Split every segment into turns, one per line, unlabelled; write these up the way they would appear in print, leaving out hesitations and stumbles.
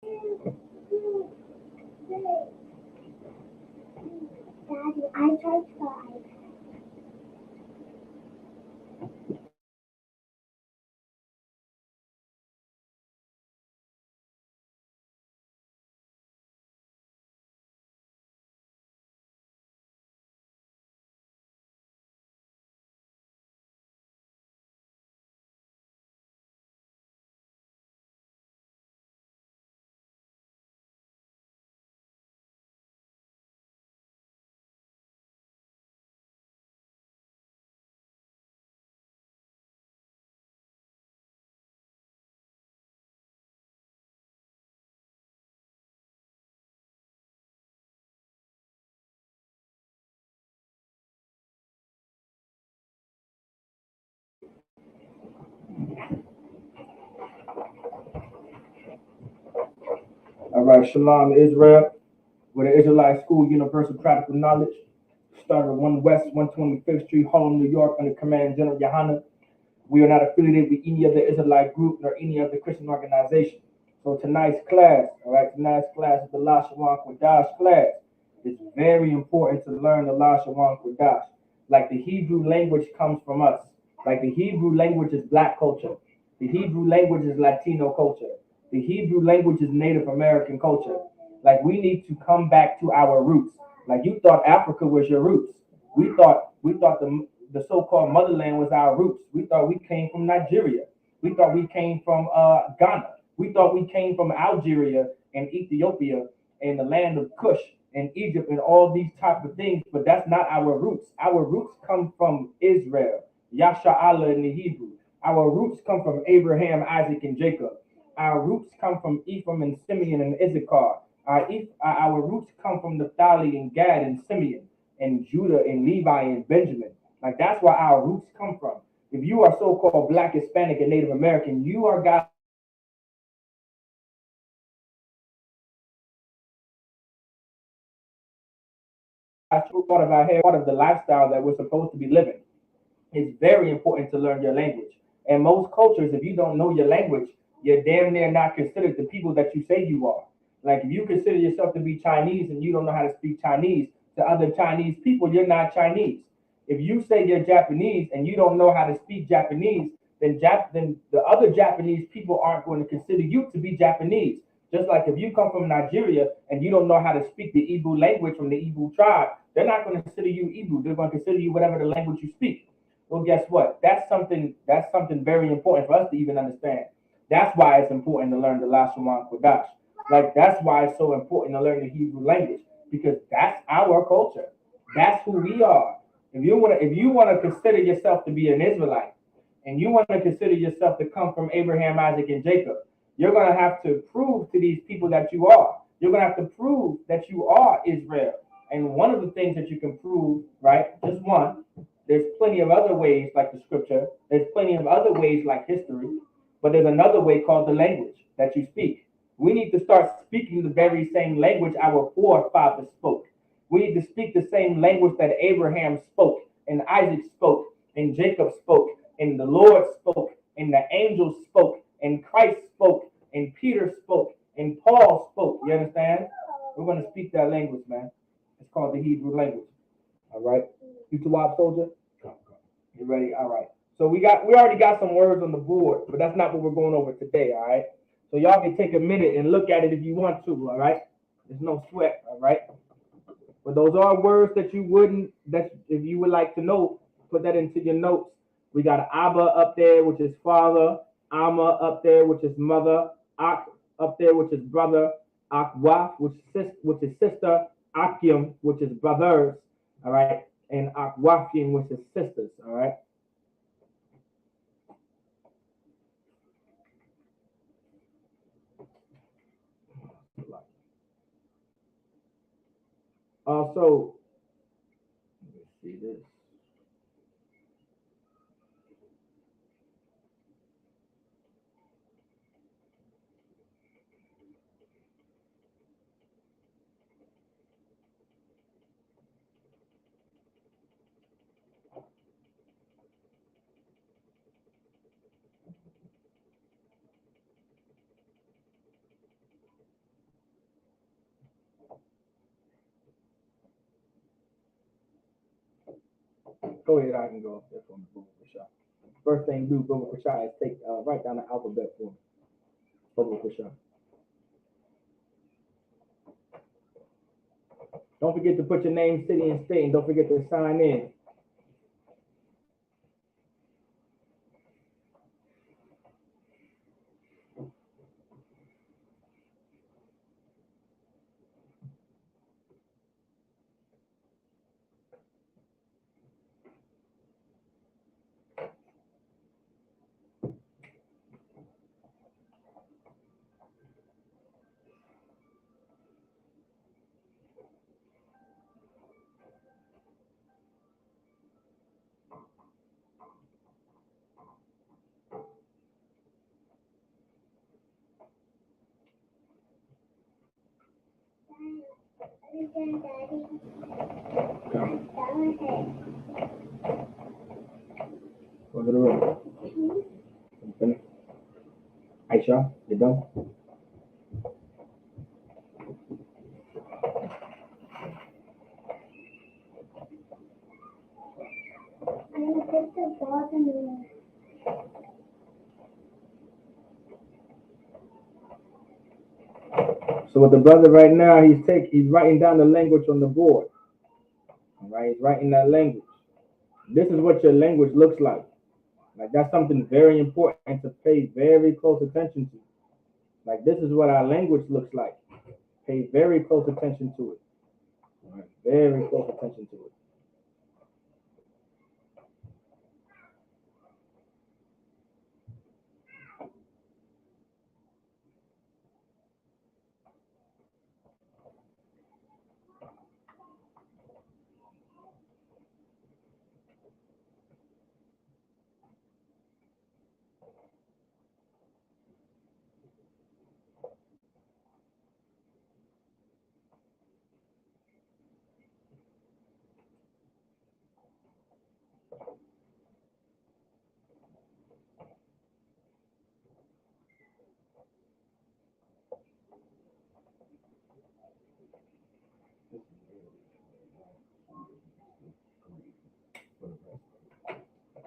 Daddy, I tried to.
All right, Shalom, Israel, with the Israelite School Universal Practical Knowledge. Started 1 West, 125th Street, Harlem, New York, under Command General Yohana. We are not affiliated with any other Israelite group nor any other Christian organization. So tonight's class, all right, tonight's class is the Lashawan Qadash class. It's very important to learn the Lashawan Qadash. Like the Hebrew language comes from us. Like the Hebrew language is black culture. The Hebrew language is Latino culture. The Hebrew language is Native American culture. Like we need to come back to our roots. Like you thought Africa was your roots. We thought the so-called motherland was our roots. We thought we came from Nigeria. We thought we came from Ghana. We thought we came from Algeria and Ethiopia and the land of Cush and Egypt and all these type of things, but that's not our roots. Our roots come from Israel, Yasha Allah in the Hebrew. Our roots come from Abraham, Isaac, and Jacob. Our roots come from Ephraim and Simeon and Issachar. Our roots come from Naphtali and Gad and Simeon and Judah and Levi and Benjamin. Like that's where our roots come from. If you are so-called Black, Hispanic, and Native American, you are God part of our hair, part of the lifestyle that we're supposed to be living. It's very important to learn your language. And most cultures, if you don't know your language, you're damn near not considered the people that you say you are. Like if you consider yourself to be Chinese and you don't know how to speak Chinese to other Chinese people, you're not Chinese. If you say you're Japanese and you don't know how to speak Japanese, then the other Japanese people aren't going to consider you to be Japanese. Just like if you come from Nigeria and you don't know how to speak the Igbo language from the Igbo tribe, they're not going to consider you Igbo. They're going to consider you whatever the language you speak. Well, guess what? That's something very important for us to even understand. That's why it's important to learn the Lashawan Qadash. Like that's why it's so important to learn the Hebrew language because that's our culture. That's who we are. If you wanna consider yourself to be an Israelite, and you want to consider yourself to come from Abraham, Isaac, and Jacob, you're gonna have to prove to these people that you are. You're gonna have to prove that you are Israel. And one of the things that you can prove, right? Just one. There's plenty of other ways, like the scripture. There's plenty of other ways, like history. But there's another way called the language that you speak. We need to start speaking the very same language our forefathers spoke. We need to speak the same language that Abraham spoke, and Isaac spoke, and Jacob spoke, and the Lord spoke, and the angels spoke, and Christ spoke, and Peter spoke, and Paul spoke. You understand? We're going to speak that language, man. It's called the Hebrew language. All right. You two out, soldier? You ready? All right. So we already got some words on the board, but that's not what we're going over today. All right. So y'all can take a minute and look at it if you want to. All right. There's no sweat. All right. But those are words that you wouldn't that if you would like to know, put that into your notes. We got Abba up there, which is father. Amma up there, which is mother. Ak up there, which is brother. Akwaf, which is sister. Akim, which is brothers. All right. And Akwafim, which is sisters. All right. Also, let me see this. Go ahead, I can go up there for me, Booba Kasha. First thing do, Booba Kasha, is write down the alphabet for me, Booba Kasha. Don't forget to put your name, city, and state, and don't forget to sign in. Come. Go to the room. Finish. Aisha, you done? So with the brother right now, he's writing down the language on the board. All right, he's writing that language. This is what your language looks like. Like that's something very important to pay very close attention to. Like this is what our language looks like. Pay very close attention to it. All right, very close attention to it.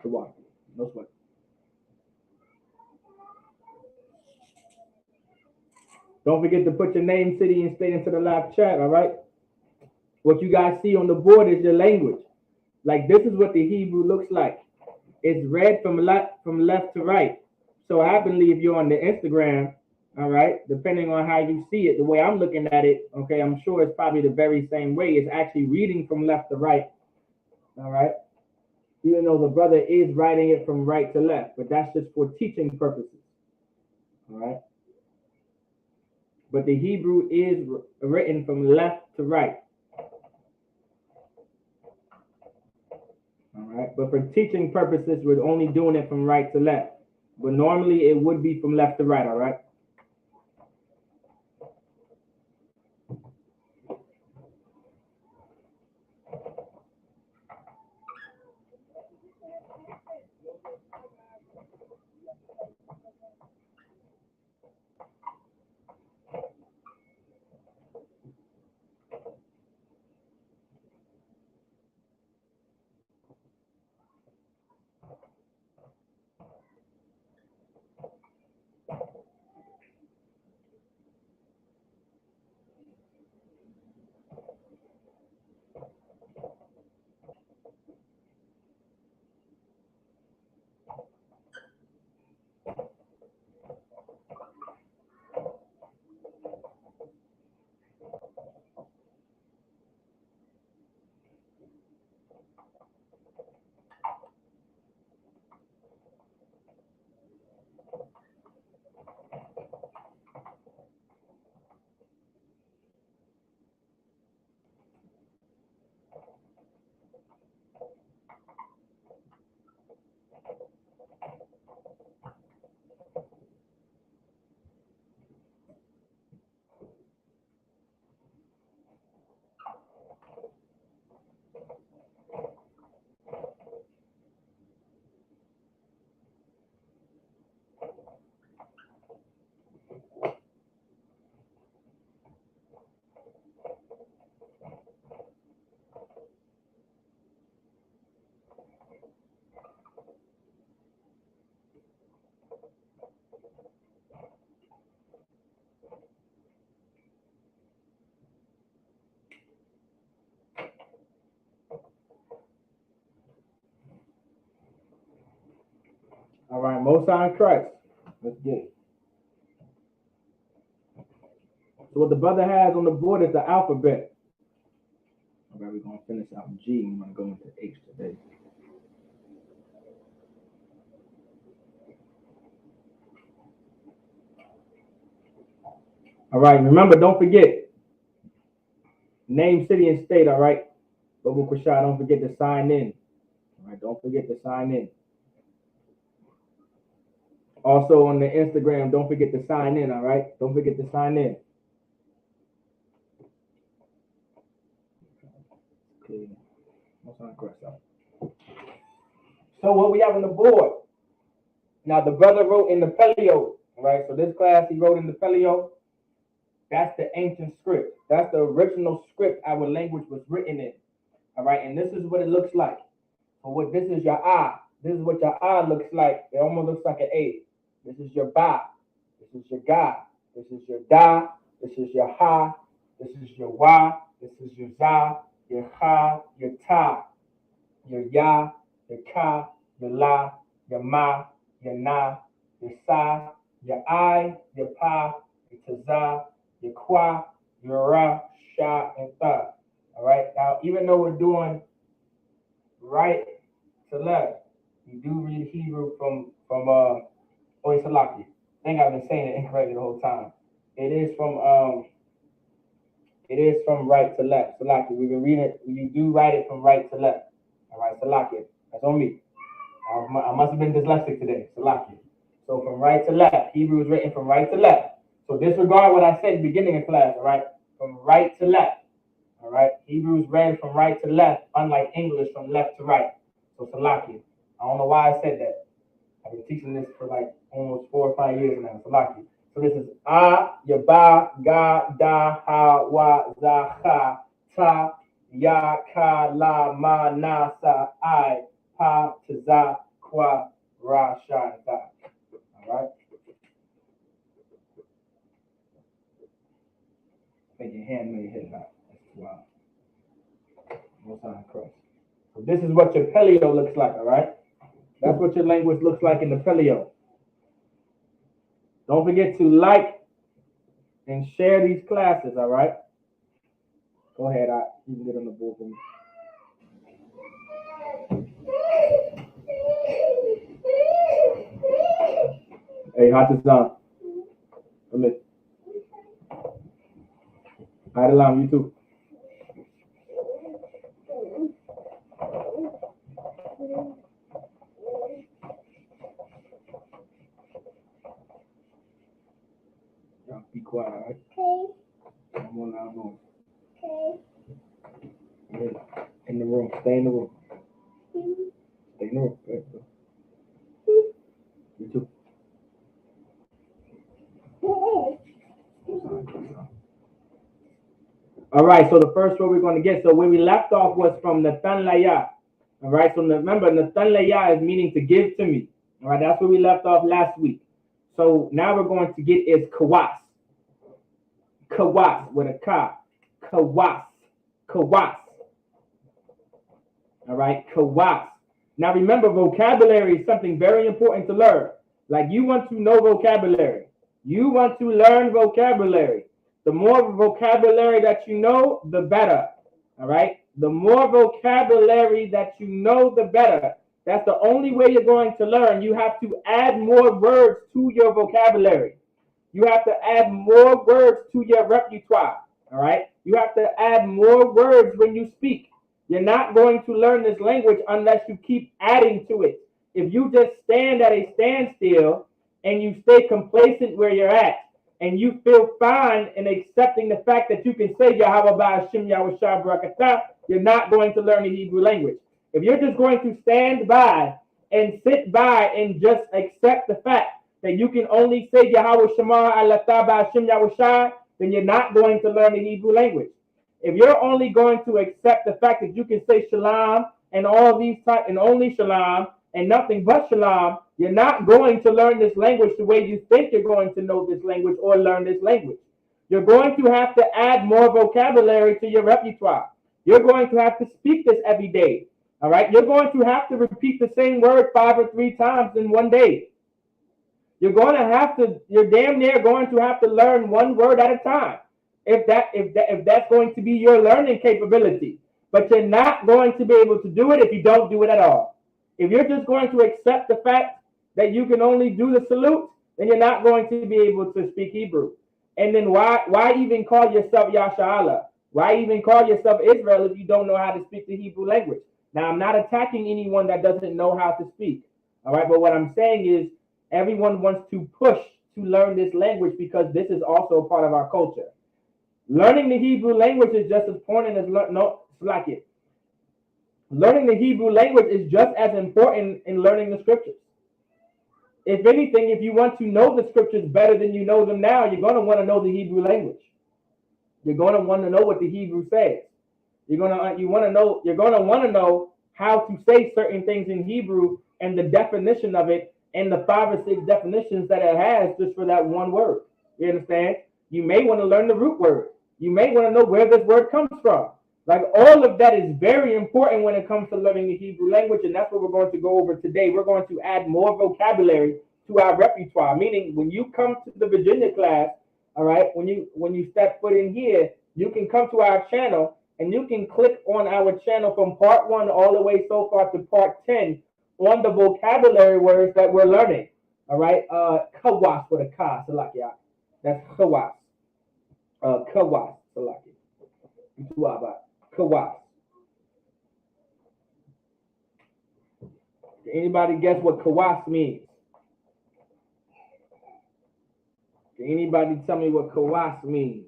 So what? No sweat. Don't forget to put your name, city, and state into the live chat. All right. What you guys see on the board is your language. Like this is what the Hebrew looks like. It's read from left to right. So happily, if you're on the Instagram, all right, depending on how you see it, the way I'm looking at it, okay, I'm sure it's probably the very same way. It's actually reading from left to right, all right. Even though the brother is writing it from right to left, but that's just for teaching purposes, all right. But the Hebrew is written from left to right, all right. But for teaching purposes, we're only doing it from right to left. But normally it would be from left to right, all right. All right, Most High in Christ. Let's get it. So what the brother has on the board is the alphabet. All right, we're going to finish out G. I'm going to go into H today. All right, remember, don't forget, name, city, and state, all right? Babu Kushah, don't forget to sign in. All right, don't forget to sign in. Also on the Instagram, don't forget to sign in, all right? Don't forget to sign in. So what we have on the board, now the brother wrote in the Paleo, right? So this class he wrote in the Paleo. That's the ancient script. That's the original script our language was written in. All right, and this is what it looks like. So what this is your I. This is what your I looks like. It almost looks like an A. This is your ba. This is your ga. This is your da. This is your ha. This is your wa. This is your za. Your ha. Your ta. Your ya. Your ka. Your la. Your ma. Your na. Your sa. Your I. Your pa. Your taza. Your qua. Your ra. Sha. And tha. All right. Now, even though we're doing right to left, you do read Hebrew from Salaki. I think I've been saying it incorrectly the whole time. It is from right to left. Salaki. We've been reading it. You do write it from right to left. All right, Salaki. That's on me. I must have been dyslexic today. Salaki. So from right to left, Hebrew is written from right to left. So disregard what I said at the beginning of class. All right, from right to left. All right, Hebrew is read from right to left, unlike English from left to right. So Salaki. I don't know why I said that. I've been teaching this for like almost 4 or 5 years now. Salaki. So this is A, Yaba, Ga, Da, Ha, Wa, Za, Ha, Ta, Ya, Ka, La, Ma, Na, Sa, I, Pa, Taza, Kwa, Ra, Sha, and Ta. All right? Make your hand, make your head out. Wow. Most High Christ. So this is what your Paleo looks like, all right? That's what your language looks like in the Paleo. Don't forget to like and share these classes, all right? Go ahead, you can get on the board for me. Hey, Hatazan. Come in. Hi, Alam, you too. Be quiet, all right? Okay. I'm on our room. Okay. Yeah. In the room. Stay in the room. Stay in the room. Good. You too. All right, so the first one we're going to get, so where we left off was from Natan Laya. All right, so remember, Natan Laya is meaning to give to me. All right, that's where we left off last week. So now we're going to get is kawas. Kawas with a ka. Kawas. Kawas. All right, kawas. Now remember, vocabulary is something very important to learn. Like you want to know vocabulary. You want to learn vocabulary. The more vocabulary that you know, the better. All right? The more vocabulary that you know, the better. That's the only way you're going to learn. You have to add more words to your vocabulary. You have to add more words to your repertoire. All right? You have to add more words when you speak. You're not going to learn this language unless you keep adding to it. If you just stand at a standstill and you stay complacent where you're at, and you feel fine in accepting the fact that you can say Yahweh Ba'ashim Yahweh Shah Barakatah, you're not going to learn the Hebrew language. If you're just going to stand by and sit by and just accept the fact that you can only say Yahweh Shema Allah Ba'ashim Yahweh Shah, then you're not going to learn the Hebrew language. If you're only going to accept the fact that you can say Shalom and all these types and only Shalom and nothing but Shalom, you're not going to learn this language the way you think you're going to know this language or learn this language. You're going to have to add more vocabulary to your repertoire. You're going to have to speak this every day. All right, you're going to have to repeat the same word 5 or 3 times in one day. You're damn near going to have to learn one word at a time. If that's going to be your learning capability. But you're not going to be able to do it if you don't do it at all. If you're just going to accept the fact that you can only do the salute, then you're not going to be able to speak Hebrew. And then why even call yourself Yasha'Allah? Why even call yourself Israel if you don't know how to speak the Hebrew language? Now, I'm not attacking anyone that doesn't know how to speak. All right, but what I'm saying is everyone wants to push to learn this language because this is also a part of our culture. Learning the Hebrew language is just as important as learning the Hebrew language is just as important in learning the scriptures. If anything, if you want to know the scriptures better than you know them now, you're going to want to know the Hebrew language. You're going to want to know what the Hebrew says. You're going to want to know how to say certain things in Hebrew and the definition of it and the 5 or 6 definitions that it has just for that one word. You understand? You may want to learn the root word. You may want to know where this word comes from. Like all of that is very important when it comes to learning the Hebrew language, and that's what we're going to go over today. We're going to add more vocabulary to our repertoire, meaning when you come to the Virginia class, all right, when you step foot in here, you can come to our channel and you can click on our channel from part 1 all the way so far to part 10 on the vocabulary words that we're learning. All right, kawas with a ka, salakia. That's kawas. Kawas, salakia. Kawas. Can anybody guess what kawas means? Can anybody tell me what kawas means?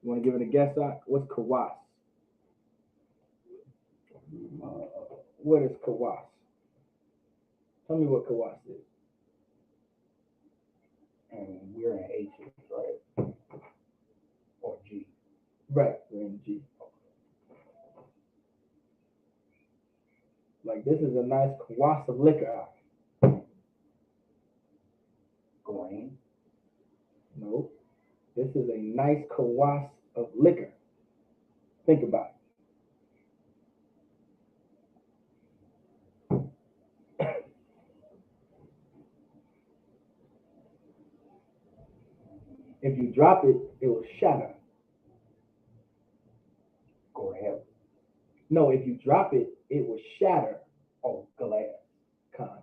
You want to give it a guess? What's kawas? What is kawas? Tell me what kawas is.
And we're in H, right? Or G.
Right, we're in G. Like this is a nice kawas of liquor.
Grain.
No, this is a nice kawas of liquor. Think about it. If you drop it, it will shatter.
Go ahead.
No, if you drop it, it will shatter.
Oh, glass.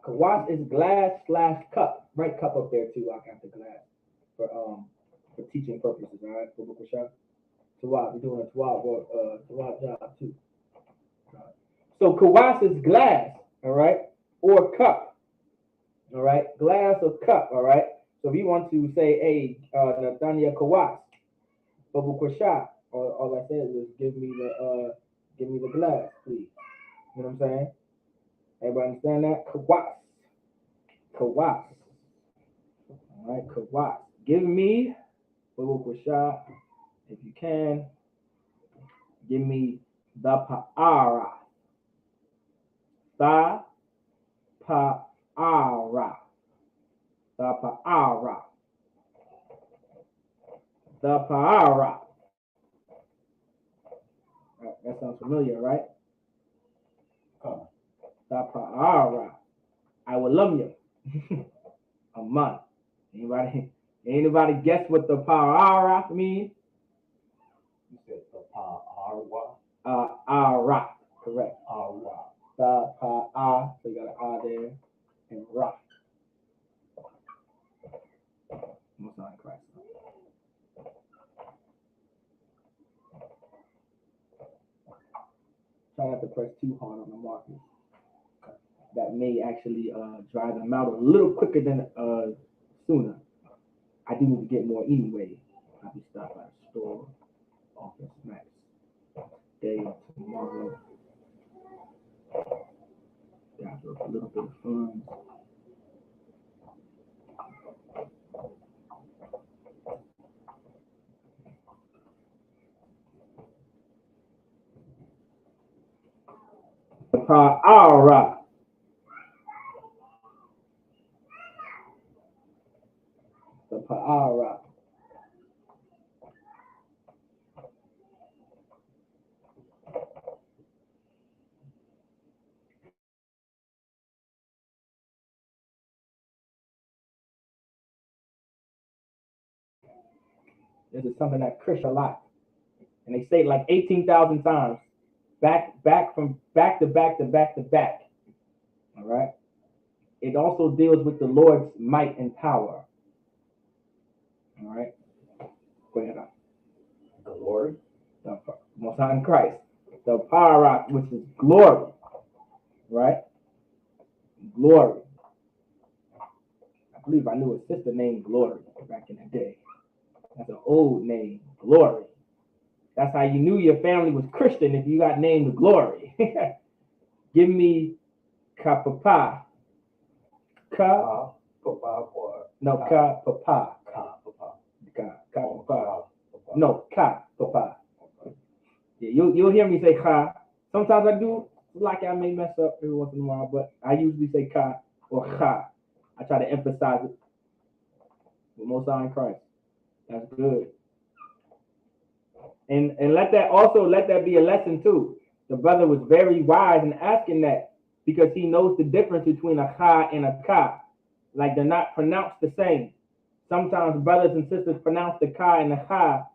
Kawas is glass / cup. Write cup up there too. I got the glass for teaching purposes. All right, for book shop. Tawab, we're doing a Tawab job too. So kawas is glass, all right, or cup, all right, glass or cup, all right. So if you want to say, hey, Nathania kawas, for book shop, all I said was give me the glass, please. You know what I'm saying? Everybody understand that? Kawas. Kawas. All right, kawas. Give me, Shah, if you can, give me the pa'ara. The pa'ara. The pa'ara. The pa'ara. Right, that sounds familiar, right? The pa'ara. I will love you. A month. Anybody guess what the pa'ara means?
You said the pa'ara?
Ara. Correct.
Ara.
The pa'a. So you got an A there. And ra. Most not correct. Try not to press too hard on the markers. That may actually dry them out a little quicker than sooner. I do need to get more anyway. I'll be stopped at the store. Office Max day tomorrow. Got a little bit of fun. All right. All right. This is something that Chris a lot, and they say it like 18,000 times, back from back to back to back to back. All right. It also deals with the Lord's might and power. All right. Go ahead.
The Lord.
The Most High in Christ. The power rock, which is glory. Right. Glory. I believe I knew a sister named Glory back in the day. That's an old name, Glory. That's how you knew your family was Christian, if you got named Glory. Give me Kapapa. Ka
Papa or
no Ka Papa.
Ka Papa.
Ka Papa. No Ka Papa. Yeah, you'll hear me say Ka. Sometimes I do, like I may mess up every once in a while, but I usually say Ka or Ka. I try to emphasize it. With Most High in Christ. That's good. And let that be a lesson too. The brother was very wise in asking that because he knows the difference between a cha and a ka. Like they're not pronounced the same. Sometimes brothers and sisters pronounce the ka and the cha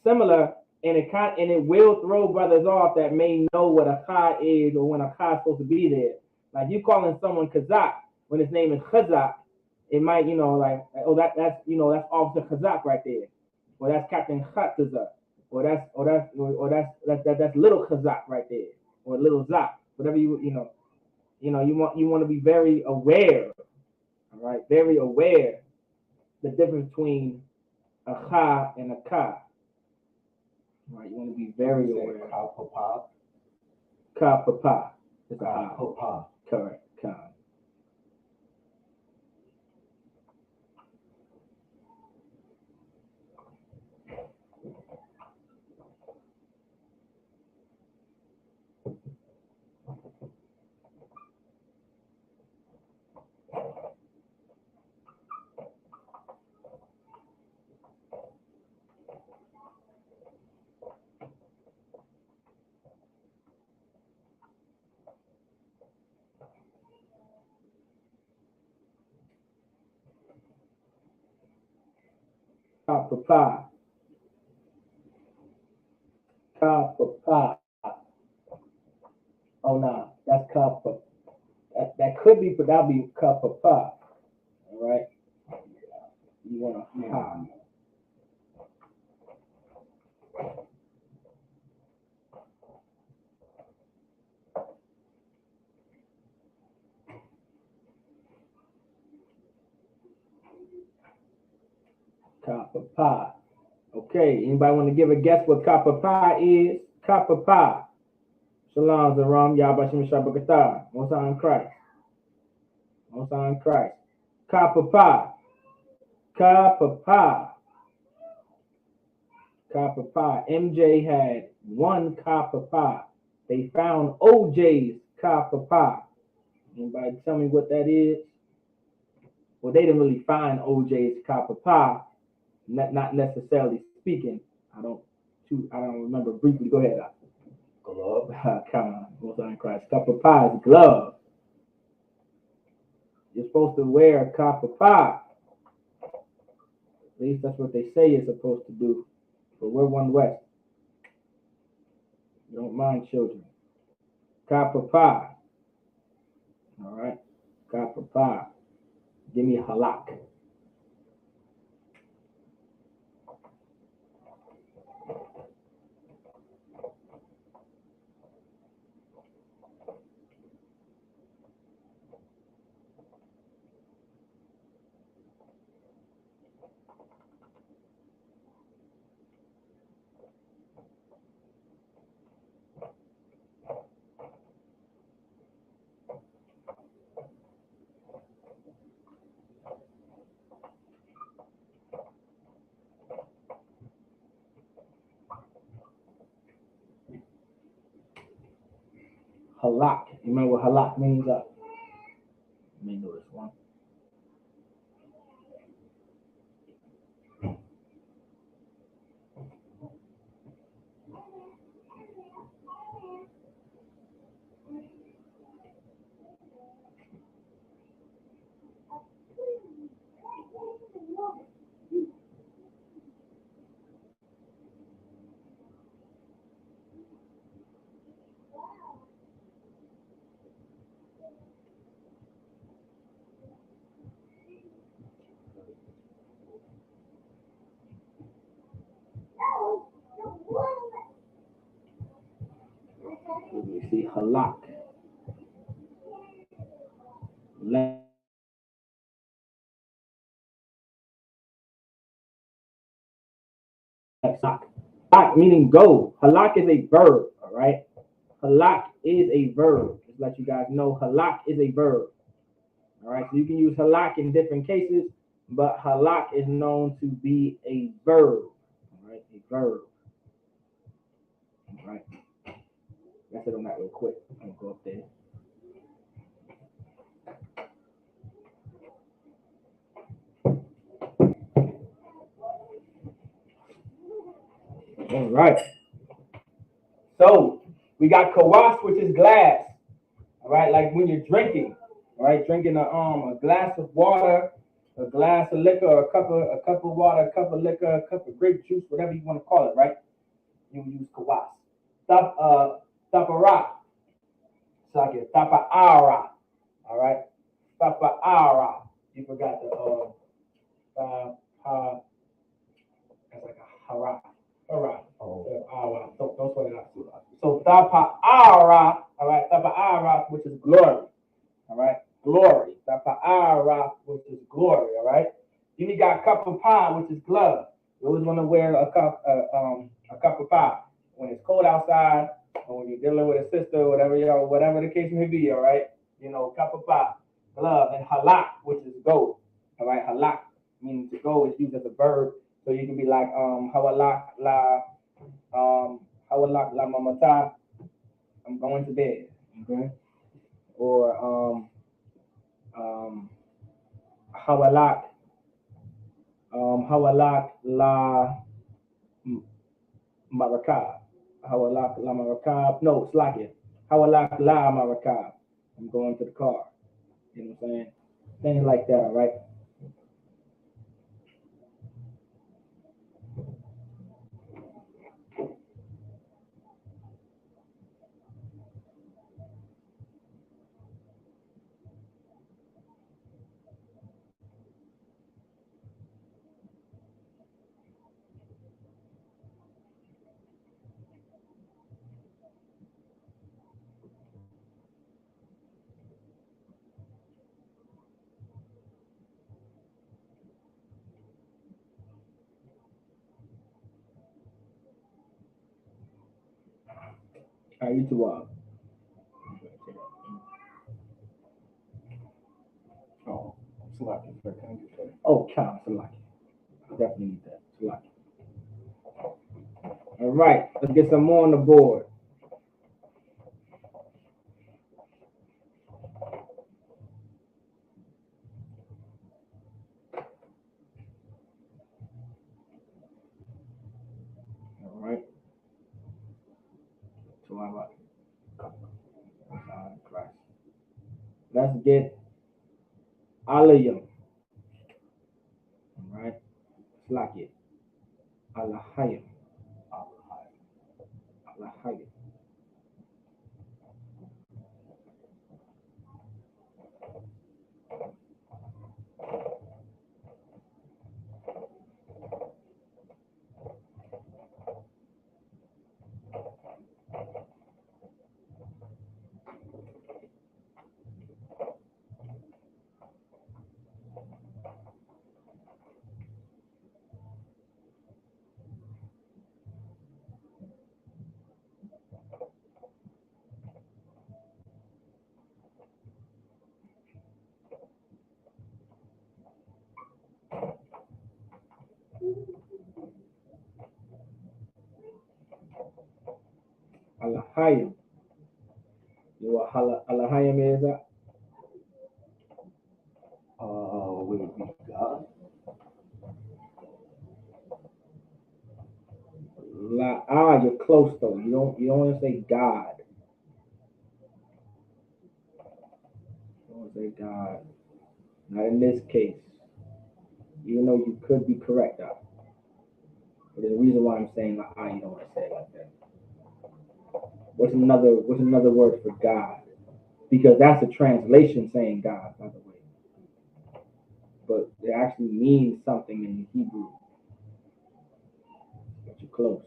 similar, and it will throw brothers off that may know what a cha is or when a cha is supposed to be there. Like you calling someone Kazak when his name is Khazak, it might, like, oh, that's Officer Khazak right there, or that's Captain Khatazak, or that's little Khazak right there, or little Zak, whatever you want to be very aware, all right, very aware the difference between a Kha and a Ka. All right, you want to be very aware.
Ka Papa.
Ka Papa. It's a
Ka
Ha.
Papa.
Correct. Ka. Ka Papa. Ka Papa. Oh no, that's Ka Papa. That could be, but that'll be Ka Papa. All right. You want to Ha. Copper pie. Okay, anybody want to give a guess what copper pie is? Copper pie. Shalom, Zaram, Yabashim Shabakata. Most High in Christ. Most High in Christ. Copper pie. Copper pie. Copper pie. MJ had one copper pie. They found OJ's copper pie. Anybody tell me what that is? Well, they didn't really find OJ's copper pie. Not necessarily speaking. I don't remember briefly. Go ahead.
Glove.
Come on, Most High in Christ. Copper pie is glove. You're supposed to wear a copper pie. At least that's what they say you're supposed to do. But we're one West. You don't mind children. Copper pie. All right. Copper pie. Give me halak. halak. You remember what halak means? Let me know this one. Let me see halak. Halak meaning go. Halak is a verb. All right. Halak is a verb. Just let you guys know, halak is a verb. All right. So you can use halak in different cases, but halak is known to be a verb. All right. A verb. All right. Let's hit on that real quick. I'm gonna go up there. All right. So we got kawas, which is glass. All right, like when you're drinking. All right, drinking a glass of water, a glass of liquor, or a cup of water, a cup of liquor, a cup of grape juice, whatever you want to call it. Right? You use kawas. Tapara. Sake. Tapa'ara. All right. Tapa'ara. You forgot the that's like a hara. Hara. Oh. Don't sweat it out. So tapa'ara. All right. Tapa'ara, which is glory. All right. Glory. Tapa'ara, which is glory. All right. Then you got cup of pie, which is glove. You always want to wear a cup of pie when it's cold outside, or when you're dealing with a sister, whatever the case may be. All right. Cup of pie, glove, and halak, which is go. All right. Halak meaning to go is used as a verb, so you can be like hawalak la mamata. I'm going to bed. Okay. Or hawalak la marakab. Hawalak la marakab. No, slack it. Hawalak la marakab. I'm going to the car. You know what I'm saying? Things like that, all right? All right, you two up.
Oh, Salaki, sir, can I get that?
Oh, cow, Salaki. Definitely need that. Salaki. All right, let's get some more on the board. All right. So I'm like, let's get Aliyah. All right. Salaki. Alahayim. Alahayim. Alahayim. You Alahayim is
Would it be God?
you're close though. You don't want to say God. You don't want to say God. Not in this case. Even though you could be correct though. But there's a reason why I'm saying you don't want to say it like that. What's another word for God? Because that's a translation saying God, by the way. But it actually means something in Hebrew. But you're close.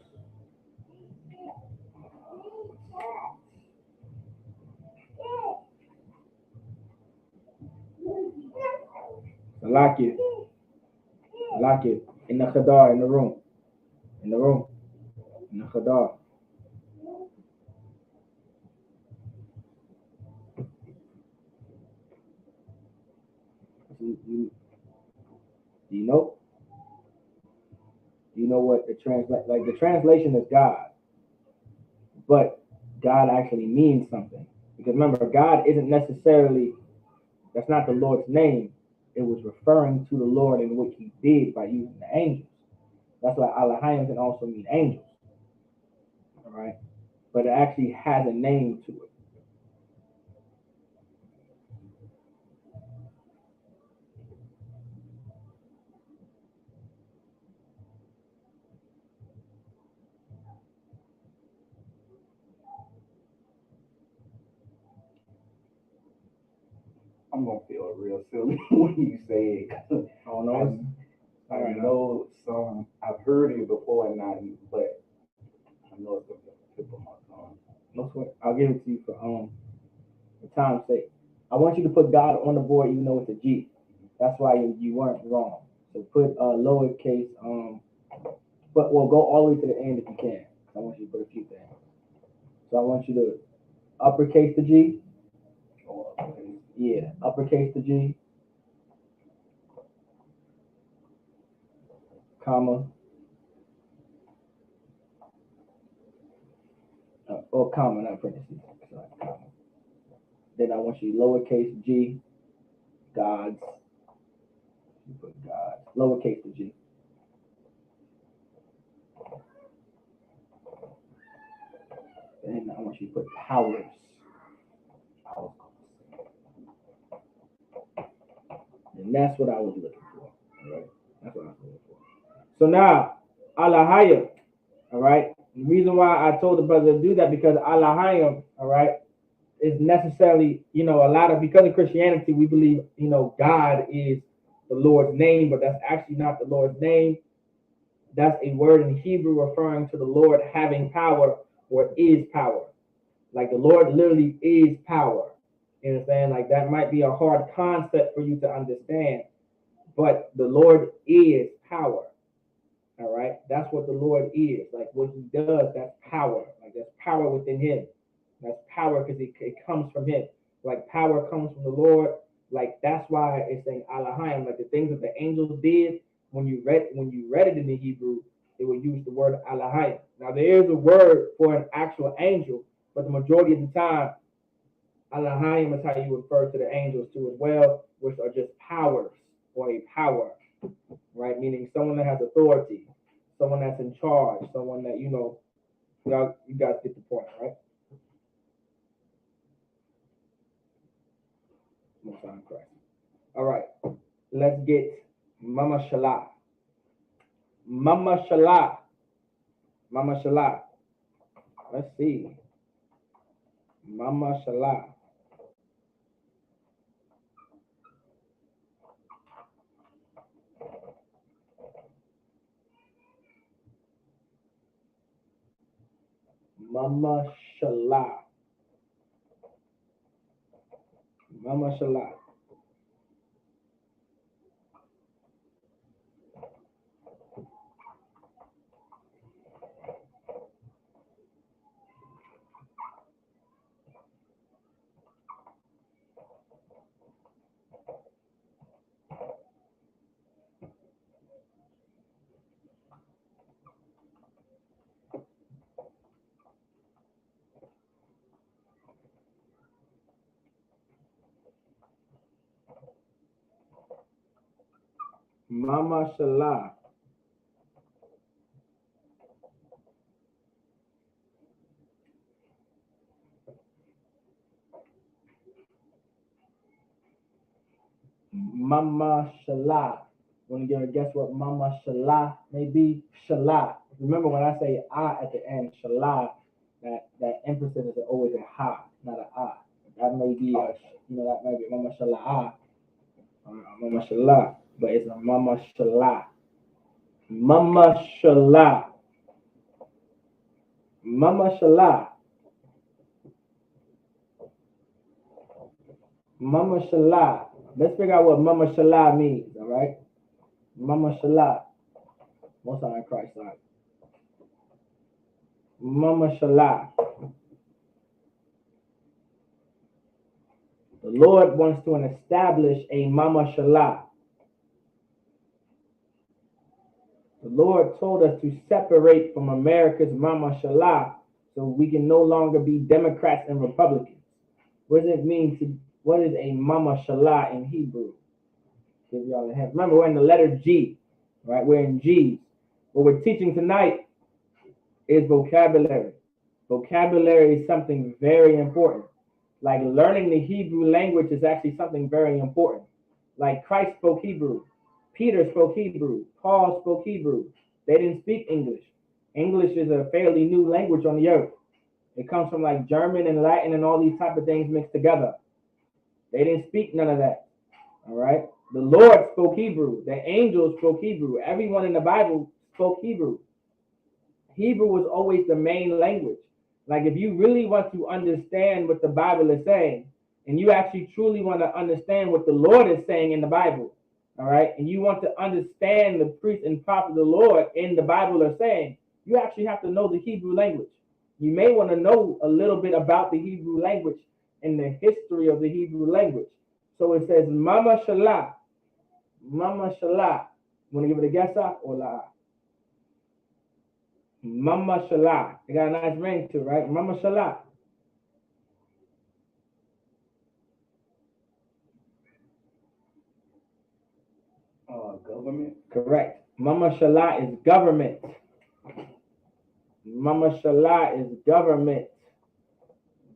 I like it. In the Khadar, in the room. In the Khadar. Do you know? Do you know what the the translation is God, but God actually means something. Because remember, God isn't necessarily, that's not the Lord's name. It was referring to the Lord in what he did by using the angels. That's why Elohim can also mean angels. All right? But it actually has a name to it.
I'm gonna feel real silly when you say it.
Oh no.
I know some. I've heard it before, and but I know it's gonna be on the tip of my tongue.
No sweat. I'll give it to you for time's sake. I want you to put God on the board even though it's a G. That's why you weren't wrong. So put lowercase but go all the way to the end if you can. I want you to put a few things. So I want you to uppercase the G. Yeah, uppercase the G, comma, or comma, not parentheses. Sorry, comma. Then I want you lowercase G, gods. You put gods. Lowercase the G. And I want you to put powers. And that's what I was looking for. All right? That's what I was looking for. So now, Alahaya, all right? The reason why I told the brother to do that because Alahaya, all right, is necessarily, a lot of, because of Christianity, we believe, God is the Lord's name, but that's actually not the Lord's name. That's a word in Hebrew referring to the Lord having power or is power. Like the Lord literally is power. You understand? Like that might be a hard concept for you to understand, but the Lord is power. All right, that's what the Lord is. Like what he does, that's power. Like there's power within him. That's power because it comes from him. Like power comes from the Lord. Like that's why it's saying Alahim. Like the things that the angels did when you read it in the Hebrew, it would use the word Alahim. Now there is a word for an actual angel, but the majority of the time, Alahim is how you refer to the angels too as well, which are just powers or a power, right? Meaning someone that has authority, someone that's in charge, someone that you guys get the point, right? All right, let's get Mama Shalah. Mama Shalah. Mama Shalah. Let's see. Mama Shalah. Mama Shalah. Mama Shalah. Mama Shala. Mama Shala. Want to give a guess what Mama Shala may be? Shala. Remember when I say ah at the end, Shala, that emphasis is always a ha, not a ah. That may be that might be Mama Shala ah, or Mama Shala, but it's a Mama Shala. Mama Shala. Mama Shala. Mama Shala. Let's figure out what Mama Shala means, all right? Mama Shala. Most on Christ side. Mama Shala. The Lord wants to establish a Mama Shala. The Lord told us to separate from America's Mama Shala so we can no longer be Democrats and Republicans. What does it mean to, what is a Mama Shala in Hebrew? Give y'all a hint. Remember, we're in the letter G, right? We're in G. What we're teaching tonight is vocabulary. Vocabulary is something very important. Like learning the Hebrew language is actually something very important. Like Christ spoke Hebrew. Peter spoke Hebrew. Paul spoke Hebrew. They didn't speak English. English is a fairly new language on the earth. It comes from like German and Latin and all these type of things mixed together. They didn't speak none of that. All right. The Lord spoke Hebrew. The angels spoke Hebrew. Everyone in the Bible spoke Hebrew. Hebrew was always the main language. Like if you really want to understand what the Bible is saying, and you actually truly want to understand what the Lord is saying in the Bible, all right, and you want to understand the priest and prophet of the Lord in the Bible are saying, you actually have to know the Hebrew language. You may want to know a little bit about the Hebrew language and the history of the Hebrew language. So it says, Mama Shala. Mama Shala. Want to give it a guess up or la? Mama Shala. It got a nice ring too, right? Mama Shala.
Government.
Correct. Mama Shala is government. Mama Shala is government.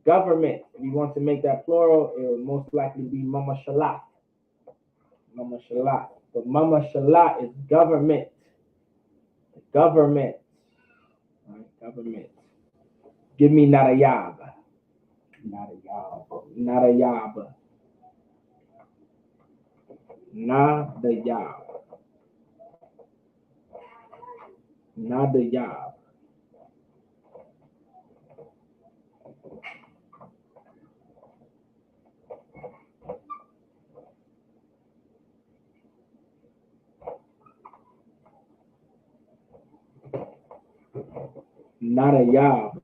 Government. If you want to make that plural, it will most likely be Mama Shala. Mama Shala. But Mama Shala is government. Government. All right, government. Give me Nadayab.
Nadayab.
Nadayab. Nadayab. Nadayab. Nadayab.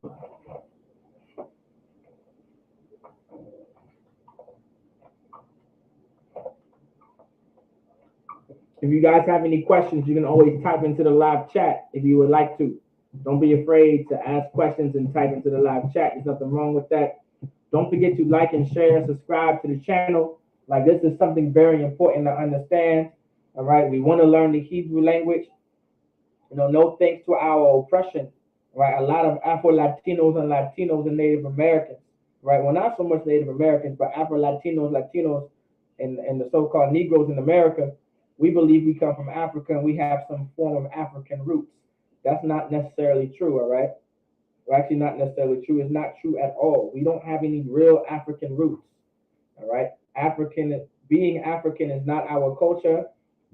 If you guys have any questions, you can always type into the live chat if you would like to. Don't be afraid to ask questions and type into the live chat. There's nothing wrong with that. Don't forget to like and share and subscribe to the channel. Like this is something very important to understand. All right, we want to learn the Hebrew language. No thanks to our oppression, right? A lot of Afro-Latinos and Native Americans, right? Well, not so much Native Americans, but Latinos, and the so-called Negroes in America. We believe we come from Africa and we have some form of African roots. That's not necessarily true, all right? Well, actually, not necessarily true. It's not true at all. We don't have any real African roots, all right? Being African is not our culture.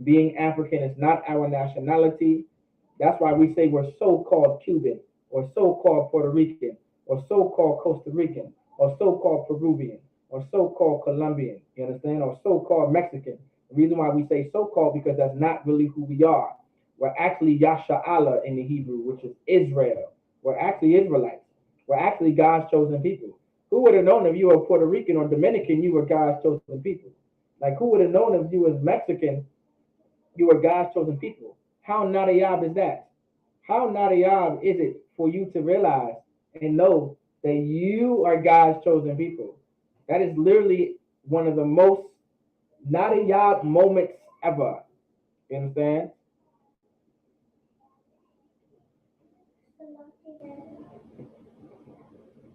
Being African is not our nationality. That's why we say we're so-called Cuban, or so-called Puerto Rican, or so-called Costa Rican, or so-called Peruvian, or so-called Colombian, you understand, or so-called Mexican. The reason why we say so-called because that's not really who we are. We're actually Yasha'Allah in the Hebrew, which is Israel. We're actually Israelites. We're actually God's chosen people. Who would have known if you were Puerto Rican or Dominican, you were God's chosen people? Like who would have known if you was Mexican, you were God's chosen people? How nadayab is that? How nadayab is it for you to realize and know that you are God's chosen people? That is literally one of the most nadayab moments ever. You understand?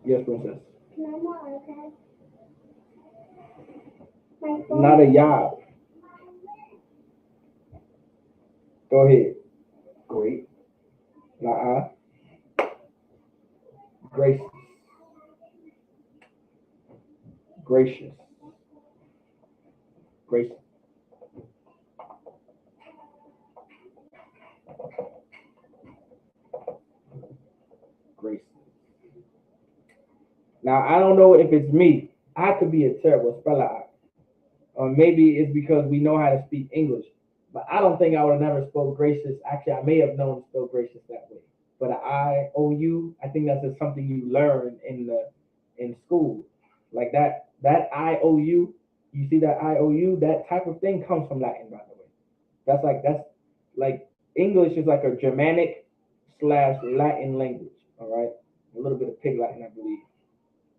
Yes, princess.
Can I have my iPad? My phone?
Not a job. Go ahead.
Great.
Nah. Gracious. Gracious. Gracious. Gracious. Now I don't know if it's me. I could be a terrible speller, or maybe it's because we know how to speak English. But I don't think I would have never spoke gracious. Actually, I may have known to spell gracious that way. But IOU, I think that's just something you learn in school, like that IOU. You see that IOU? That type of thing comes from Latin, by the way. That's like English is like a Germanic slash Latin language. All right, a little bit of Pig Latin, I believe.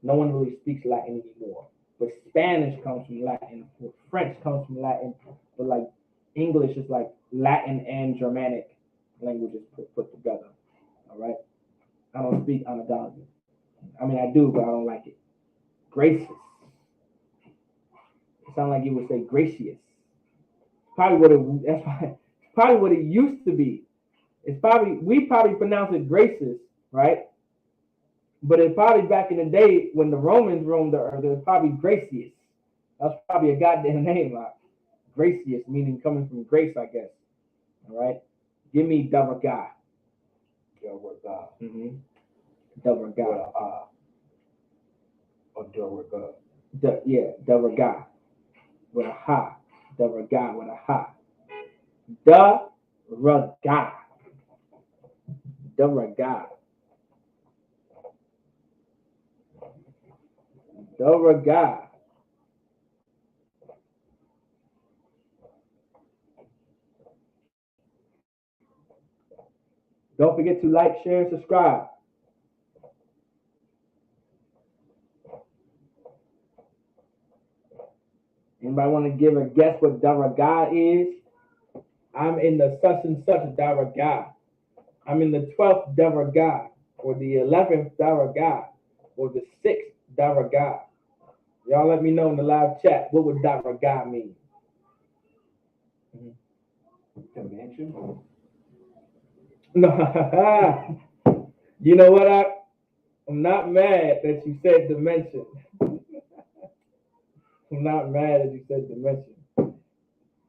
No one really speaks Latin anymore. But Spanish comes from Latin. French comes from Latin. But like English is like Latin and Germanic languages put together. All right. I don't speak Anagongan. I mean, I do, but I don't like it. Gracious. It sounds like you would say gracious. Probably probably what it used to be. We probably pronounce it gracious, right? But it's probably back in the day when the Romans roamed the earth, it was probably Gracious. That's probably a goddamn name, like Gracious, meaning coming from grace, I guess. All right. Give me Davaga.
Davaga.
Mm-hmm. Davaga.
Or Davaga.
Davaga. With a ha. Davaga with a ha. Davaga. Davaga. Davaga. Don't forget to like, share, and subscribe. Anybody want to give a guess what Davaga is? I'm in the such and such Davaga. I'm in the 12th Davaga, or the 11th Davaga, or the 6th Davaga. Y'all let me know in the live chat, what would Davaga mean?
Dimension?
No. You know what? I'm not mad that you said dimension. I'm not mad that you said dimension.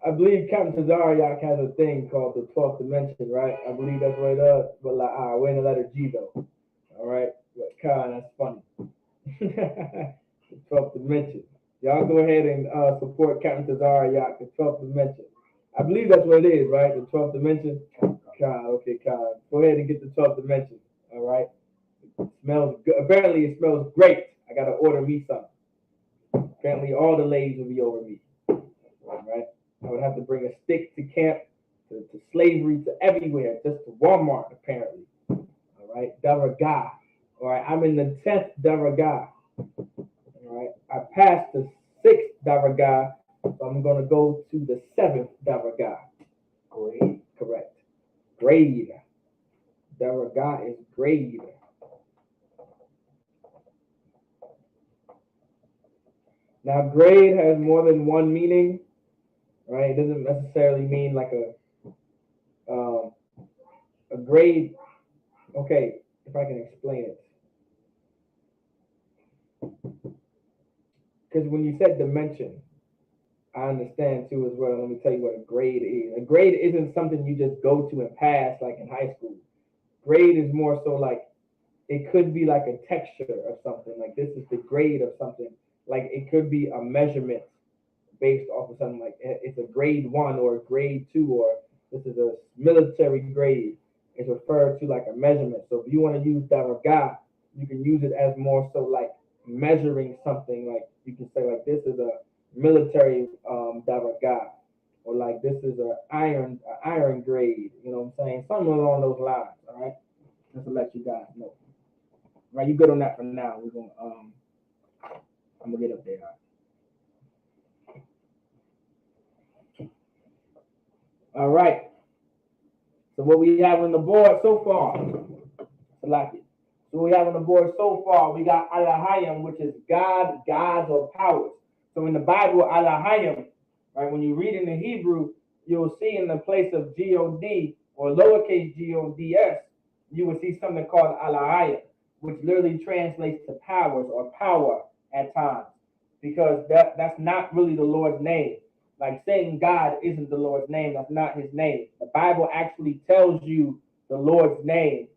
I believe Captain Tazariak has a thing called the 12th dimension, right? I believe that's what it is. But like, we're in the letter G though. All right? But God, that's funny. The 12th dimension. Y'all go ahead and support Captain Tazariak, the 12th dimension. I believe that's what it is, right? The 12th dimension. God, okay, God. Go ahead and get the 12th dimension. All right? It smells good. Apparently, it smells great. I got to order me some. Apparently, all the ladies will be over me. All right? I would have to bring a stick to camp, to slavery, to everywhere, just to Walmart, apparently. All right? Davaga. All right? I'm in the 10th Davaga. All right? I passed the 6th Davaga, so I'm going to go to the 7th Davaga.
Grade.
Correct. Grade. Davaga is grade. Now, grade has more than one meaning, right? It doesn't necessarily mean like a grade. Okay, if I can explain it. Because when you said dimension, I understand too as well. Let me tell you what a grade is. A grade isn't something you just go to and pass like in high school. Grade is more so like, it could be like a texture of something. Like this is the grade of something. Like it could be a measurement based off of something like it's a grade 1 or a grade 2, or this is a military grade. It's referred to like a measurement. So if you want to use Davaga, you can use it as more so like measuring something. Like you can say like this is a military Davaga, or like this is a iron grade. You know what I'm saying? Something along those lines. All right, just to let you guys know. Right, you good on that for now? We're gonna I'm gonna get up there. All right. So what we have on the board so far, Salaki. So we have on the board so far, we got Alahayim, which is God, gods, or powers. So in the Bible, Alahayim, right, when you read in the Hebrew, you'll see in the place of G-O-D or lowercase G-O-D-S, you will see something called Alahayim, which literally translates to powers or power at times, because that's not really the Lord's name. Like saying God isn't the Lord's name, that's not his name. The Bible actually tells you the Lord's name,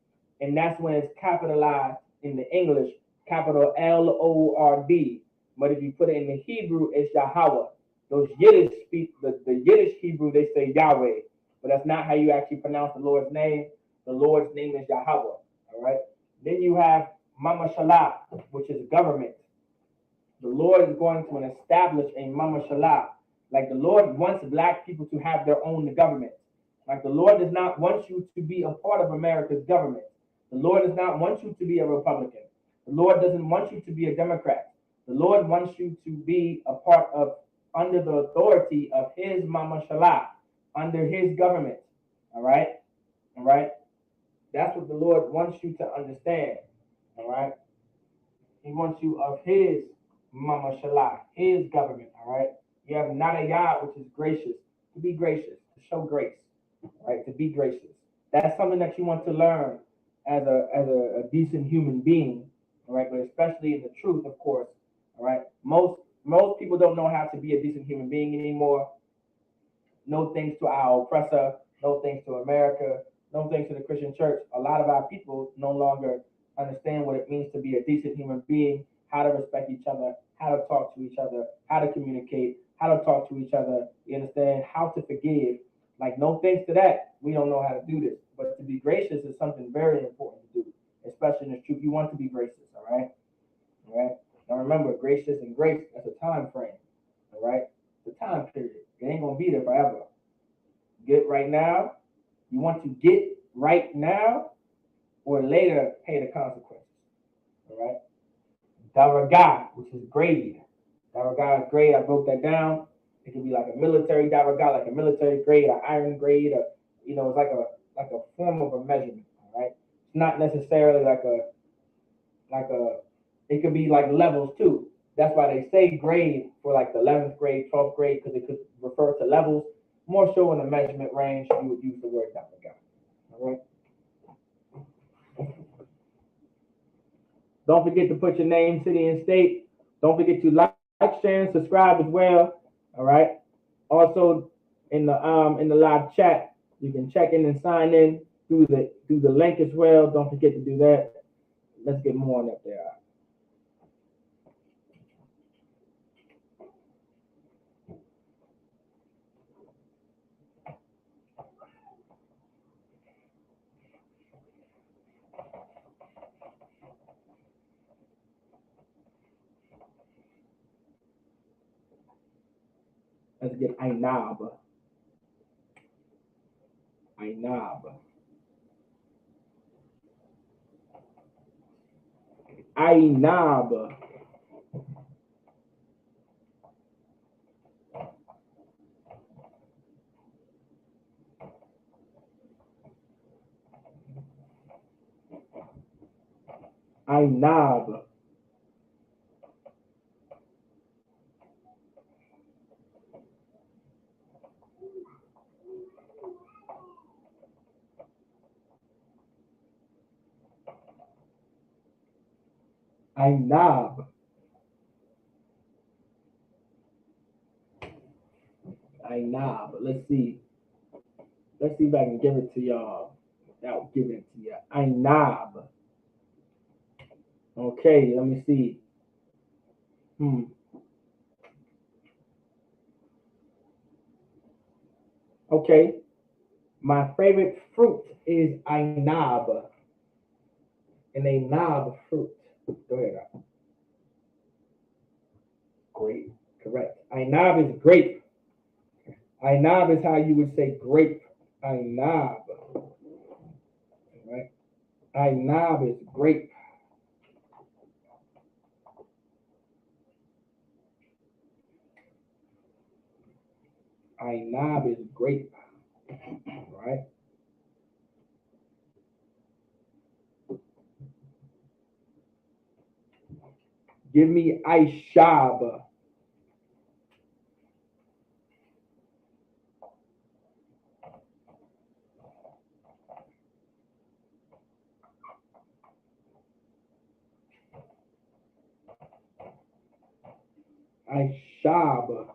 and that's when it's capitalized in the English, capital L-O-R-D. But if you put it in the Hebrew, it's Yahweh. Those Yiddish speak, the Yiddish Hebrew, they say Yahweh, but that's not how you actually pronounce the Lord's name. The Lord's name is Yahweh, all right? Then you have Mama Shalah, which is government. The Lord is going to establish a Mama Shalah. Like the Lord wants black people to have their own government. Like the Lord does not want you to be a part of America's government. The Lord does not want you to be a Republican. The Lord doesn't want you to be a Democrat. The Lord wants you to be a part of, under the authority of his Mama Shalah, under his government. All right? All right? That's what the Lord wants you to understand. All right? He wants you of his Mama Shalah, his government. All right? You have Nadayah, which is gracious, to be gracious, to show grace, right? To be gracious. That's something that you want to learn as a decent human being, all right? But especially in the truth, of course, all right? Most people don't know how to be a decent human being anymore. No thanks to our oppressor, no thanks to America, no thanks to the Christian church. A lot of our people no longer understand what it means to be a decent human being, how to respect each other, how to talk to each other, how to communicate, how to talk to each other, you understand, how to forgive. Like, no thanks to that, we don't know how to do this. But to be gracious is something very important to do, especially in the truth. You want to be gracious, all right? All right? Now remember, gracious and grace, that's a time frame, all right? It's a time period. It ain't going to be there forever. Get right now. You want to get right now or later pay the consequences, all right? Daragah, which is grade. Daragah is grade. I broke that down. It could be like a military daragah, like a military grade, an iron grade, or it's like a form of a measurement. All right. It's not necessarily like a. It could be like levels too. That's why they say grade for like the 11th grade, 12th grade, because it could refer to levels. More so in the measurement range, you would use the word daragah. All right. Don't forget to put your name, city, and state. Don't forget to like, share, and subscribe as well. All right. Also, in the live chat, you can check in and sign in through the link as well. Don't forget to do that. Let's get more on up there. Let's get Ainab. Ainab. Ainab. Ainab. Ainab. Ainab. Let's see. Let's see if I can give it to y'all without giving it to you. Ainab. Okay, let me see. Okay. My favorite fruit is Ainab. And a knob fruit. Go ahead. Grape. Correct. Ainab is grape. Ainab is how you would say grape. Ainab. Right? Ainab is grape. Ainab is grape. Right? Give me Aishab. Aishab.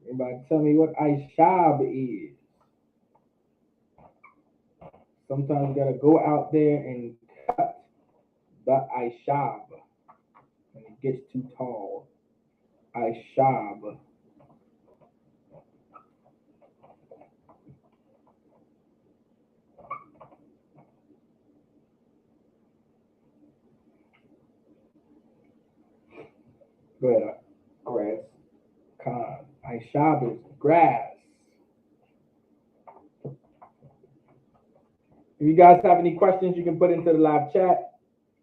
Everybody tell me what Aishab is. Sometimes you gotta go out there and cut the Aishab when it gets too tall. Aishab. Go ahead. Grass. Con. Aishab is grass. If you guys have any questions, you can put into the live chat.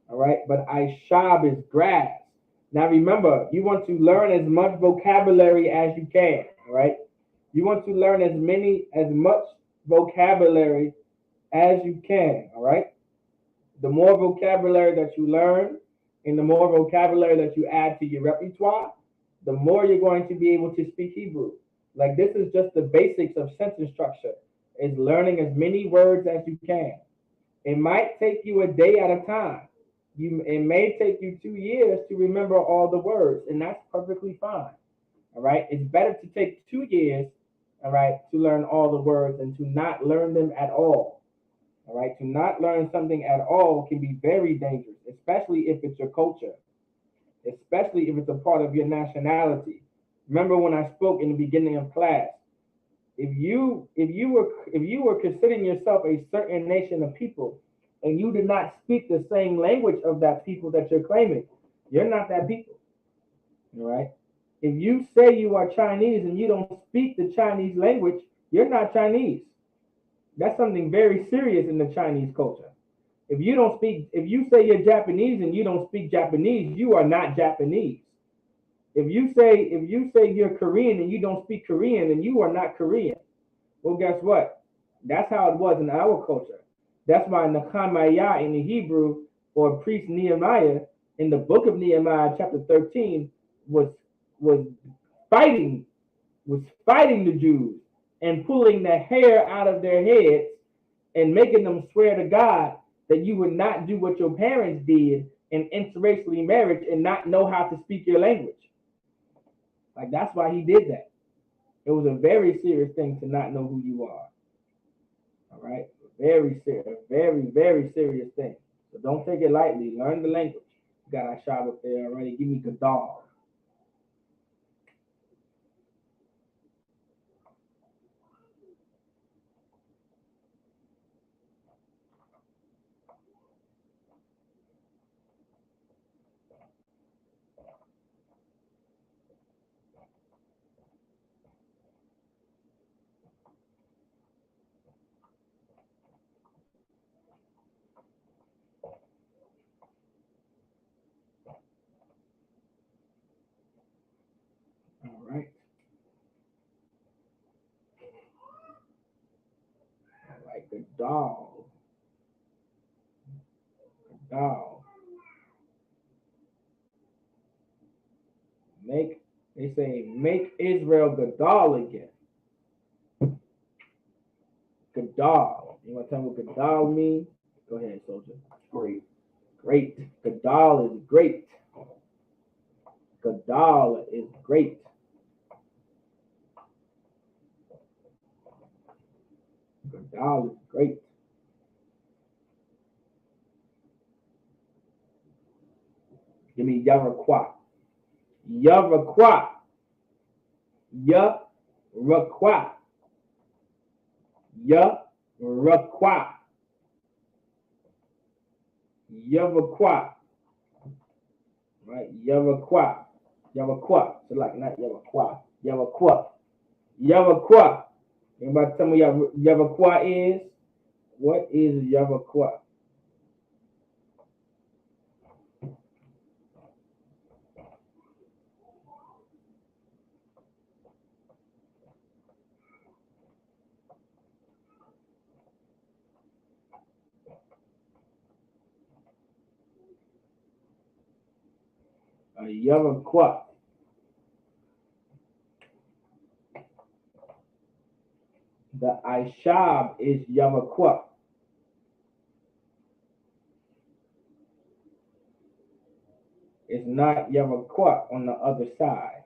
All right. But Aishab is grass. Now remember, you want to learn as much vocabulary as you can. All right. You want to learn as much vocabulary as you can. All right. The more vocabulary that you learn and the more vocabulary that you add to your repertoire, the more you're going to be able to speak Hebrew. Like this is just the basics of sentence structure, is learning as many words as you can. It might take you a day at a time. It may take you 2 years to remember all the words, and that's perfectly fine. All right. It's better to take 2 years, all right, to learn all the words than to not learn them at all. All right. To not learn something at all can be very dangerous, especially if it's your culture, especially if it's a part of your nationality. Remember when I spoke in the beginning of class, if you were considering yourself a certain nation of people and you did not speak the same language of that people that you're claiming, you're not that people. All right. If you say you are Chinese and you don't speak the Chinese language, you're not Chinese. That's something very serious in the Chinese culture. If you say you're Japanese and you don't speak Japanese, you are not Japanese. If you say you're Korean and you don't speak Korean, then you are not Korean. Well, guess what? That's how it was in our culture. That's why Nehemiah in the Hebrew, or priest Nehemiah in the book of Nehemiah, chapter 13, was was fighting was fighting the Jews and pulling the hair out of their heads and making them swear to God that you would not do what your parents did in interracially marriage and not know how to speak your language. Like that's why he did that. It was a very serious thing to not know who you are. All right, very serious, very serious thing. So don't take it lightly. Learn the language. You got our shop up there already. Give me Gadar. All right. All right. Gadar. Gadar. They say make Israel Gadal again. Gadal. You want to tell me what Gadal means? Go ahead, soldier.
Great.
Great. Gadal is great. Gadal is great. Gadal is great. Give me Yarakwa. Yarakwa. Yarakwa. Yarakwa. Yarakwa. Right? Yarakwa. Yarakwa. So like not Yarakwa. Yarakwa. Yarakwa. Anybody tell me Yarakwa is? What is Yarakwa? Yavakwa. The Ishab is Yavakwa. It's not Yavakwa on the other side.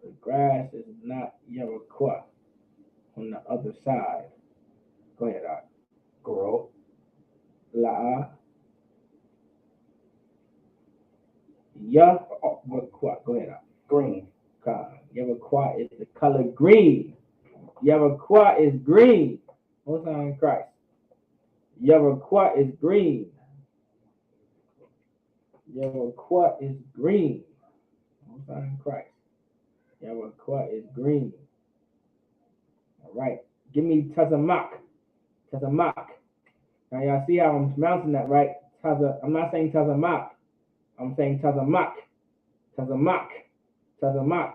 The grass is not Yavakwa on the other side. Go ahead, Art.
Grow.
La. Yavakwa. Go ahead, Art.
Green.
Yavakwa is the color green. Yavakwa is green. Most time in Christ. Yavakwa is green. Yavakwa is green. Most time in Christ. Yavakwa is green. All right. Give me Tazamak. Tazamak. Now y'all see how I'm pronouncing that, right? I'm not saying Tazamak. I'm saying Tazamak. Tazamak. Tazamak.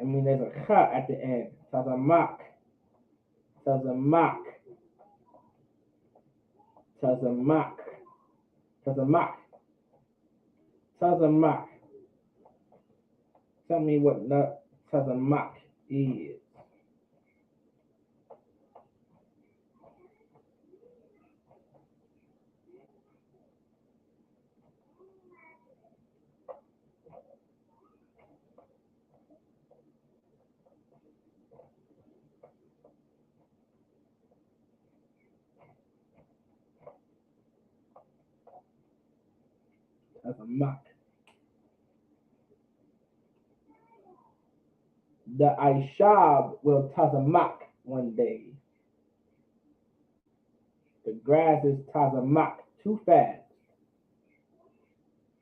I mean, there's a ch at the end. Tazamak. Tazamak. Tazamak. Tazamak. Tazamak. Tell me what Tazamak is. Tazamak. The Ishab will Tazamak one day. The grass is Tazamak too fast.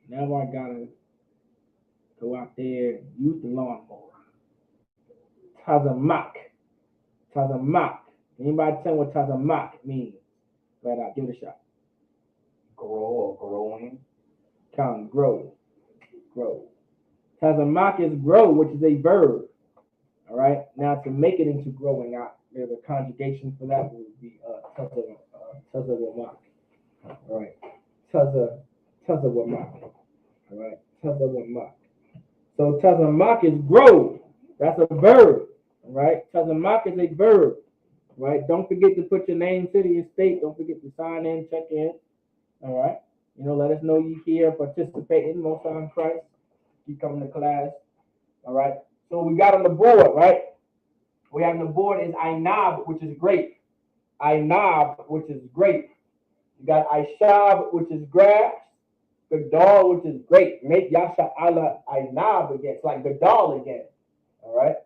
Now I gotta go out there and use the lawnmower. Tazamak. Tazamak. Anybody tell me what Tazamak means? Right out, give it a shot.
Grow or growing.
Count, grow. Grow. Tazamak is grow, which is a verb. All right. Now to make it into growing out, there's a conjugation for that would be Tazawamak. All right. Tazawamak. All right. Tazawamak. So Tazamak is grow. That's a verb. All right. Tazamak is a verb. All right. Don't forget to put your name, city, and state. Don't forget to sign in, check in. All right. Let us know you here participating. Most time Christ. You coming to class. All right. So we got on the board, right? We have on the board is Ainab, which is grape. Ainab, which is grape. You got Ishab, which is grass. Gadal, which is grape. Make Yasha Allah Ainab again. It's like Gadal again. All right.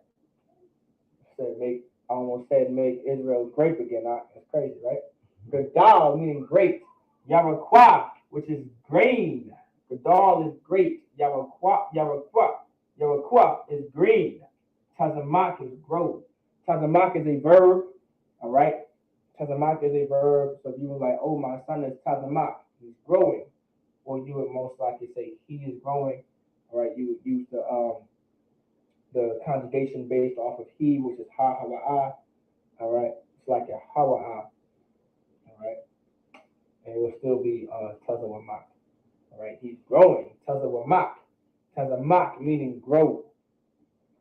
I almost said make Israel grape again. That's crazy, right? Gadal meaning grape. Yarakwa, which is grain. Gadal is grape. Yarakwa is green. Tazamak is grow. Tazamak is a verb. All right. Tazamak is a verb. So if you were like, oh, my son is Tazamak, he's growing. Or you would most likely say he is growing. All right. You would use the conjugation based off of he, which is ha, hawa'a. All right. It's like a hawa'a. All right. And it will still be Tazawamak. All right. He's growing. Tazawamak. Tazamak meaning grow.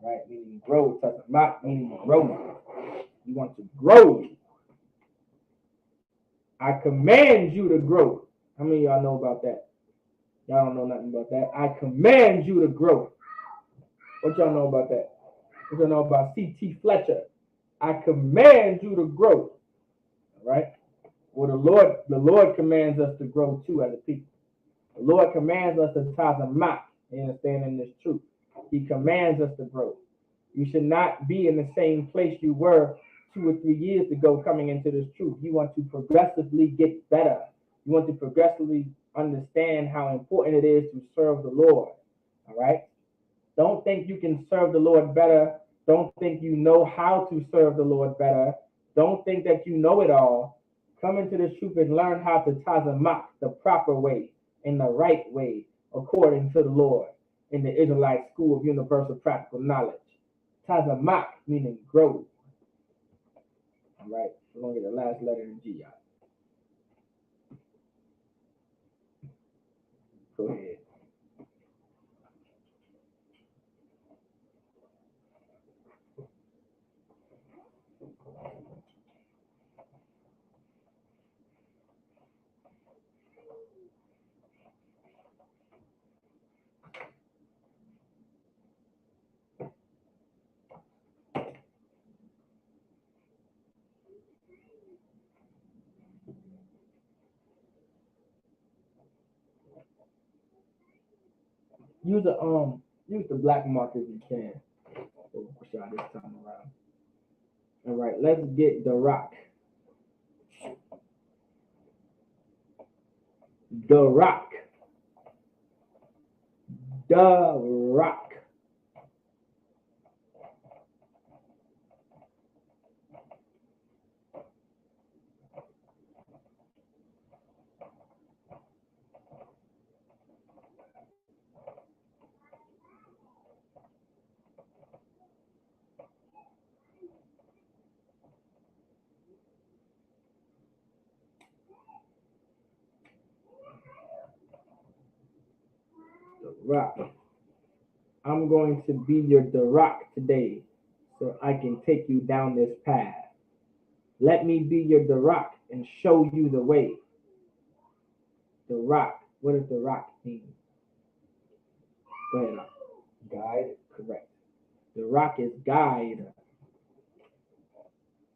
Right, meaning grow. Tazamak meaning grow. You want to grow. I command you to grow. How many of y'all know about that? Y'all don't know nothing about that. I command you to grow. What y'all know about that? What y'all know about C.T. Fletcher? I command you to grow. All right. Well, the Lord commands us to grow too as a people. The Lord commands us to Tazamak. You understand in this truth? He commands us to grow. You should not be in the same place you were 2 or 3 years ago coming into this truth. You want to progressively get better. You want to progressively understand how important it is to serve the Lord. All right? Don't think you can serve the Lord better. Don't think you know how to serve the Lord better. Don't think that you know it all. Come into this truth and learn how to Tazamak the proper way, in the right way, according to the Lord, in the Israelite School of Universal Practical Knowledge. Tazamak meaning grow. All right, we're going to get the last letter in G. Go ahead. Use the black marker if you can. For shot this time around. All right, let's get the rock. The rock. The rock. The rock. I'm going to be your the rock today so I can take you down this path. Let me be your the rock and show you the way. The rock. What does the rock mean? Go ahead.
Guide.
Correct. The rock is guide.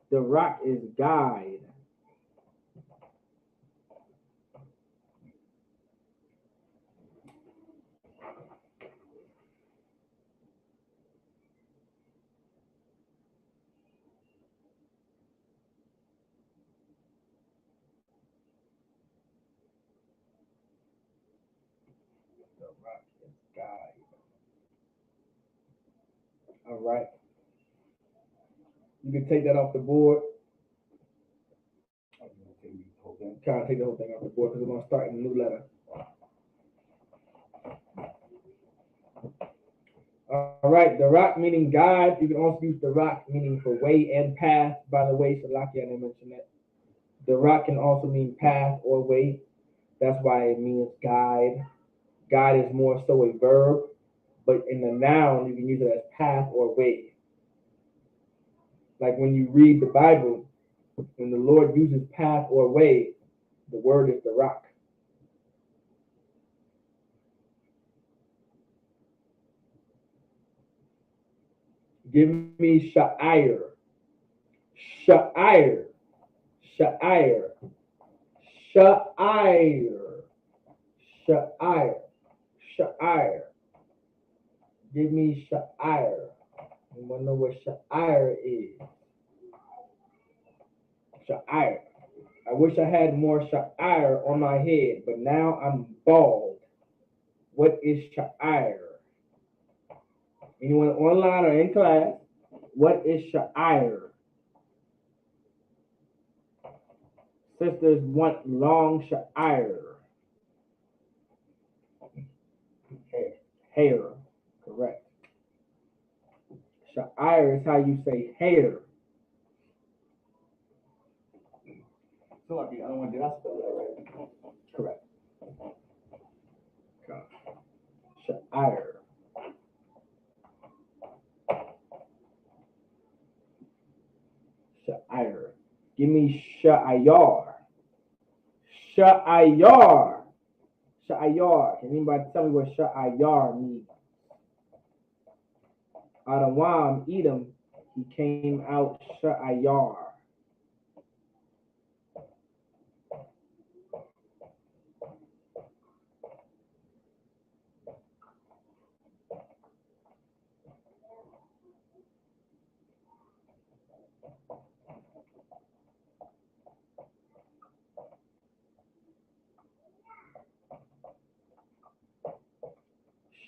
The rock is guide. The rock is guide. All right. You can take that off the board.
I'm gonna take the whole thing.
Kind of take the whole thing off the board because we're going to start in a new letter. All right, the rock meaning guide. You can also use the rock meaning for way and path. By the way, Salaki, I didn't mention that. The rock can also mean path or way. That's why it means guide. Guide is more so a verb, but in the noun, you can use it as path or way. Like when you read the Bible, when the Lord uses path or way, the word is the rock. Give me sha'ir. Sha'ir. Sha'ir. Sha'ir. Sha'ir. Sha'ir. Give me sha'ir. You want to know what sha'ir is? Sha'ir. I wish I had more sha'ir on my head, but now I'm bald. What is sha'ir? Anyone online or in class? What is sha'ir? Sisters want long sha'ir.
Hair.
Hair. Correct. Sha'ir is how you say hair.
So I don't want to did I spell that right?
Correct. Sha'ir. Sha'ir. Give me sha'ayar. Sha'ayar. Sha'ayar. Can anybody tell me what sha'ayar means? Adawam, Edom, he came out sha'ayar.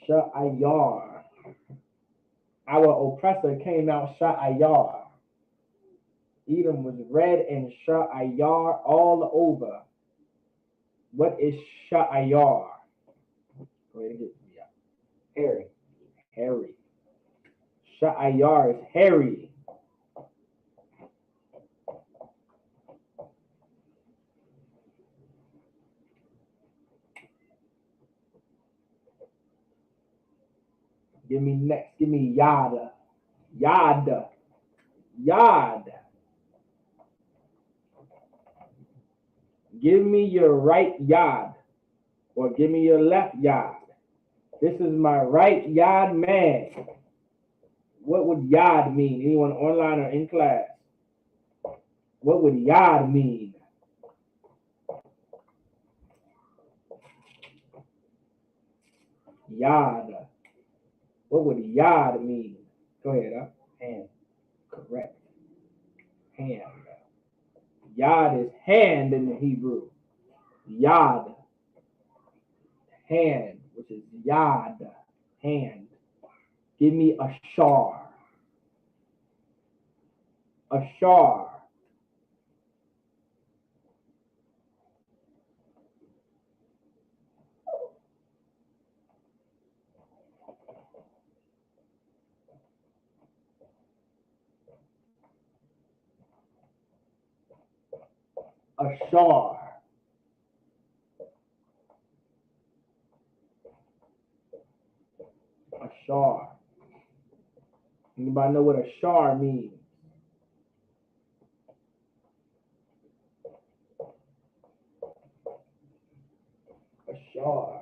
Sha'ayar. Our oppressor came out sha'ayar. Edom was red and sha'ayar all over. What is sha'ayar? Go ahead and get me out.
Hairy.
Hairy. Sha'ayar is hairy. Give me next. Give me yada. Yada. Yad. Give me your right yad. Or give me your left yad. This is my right yad man. What would yad mean? Anyone online or in class? What would yad mean? Yad. What would yad mean? Go ahead, huh?
Hand.
Correct. Hand. Yad is hand in the Hebrew. Yad. Hand, which is yad. Hand. Give me a shar. A shar. A shar. A shar. Anybody know what a shar means? A shar.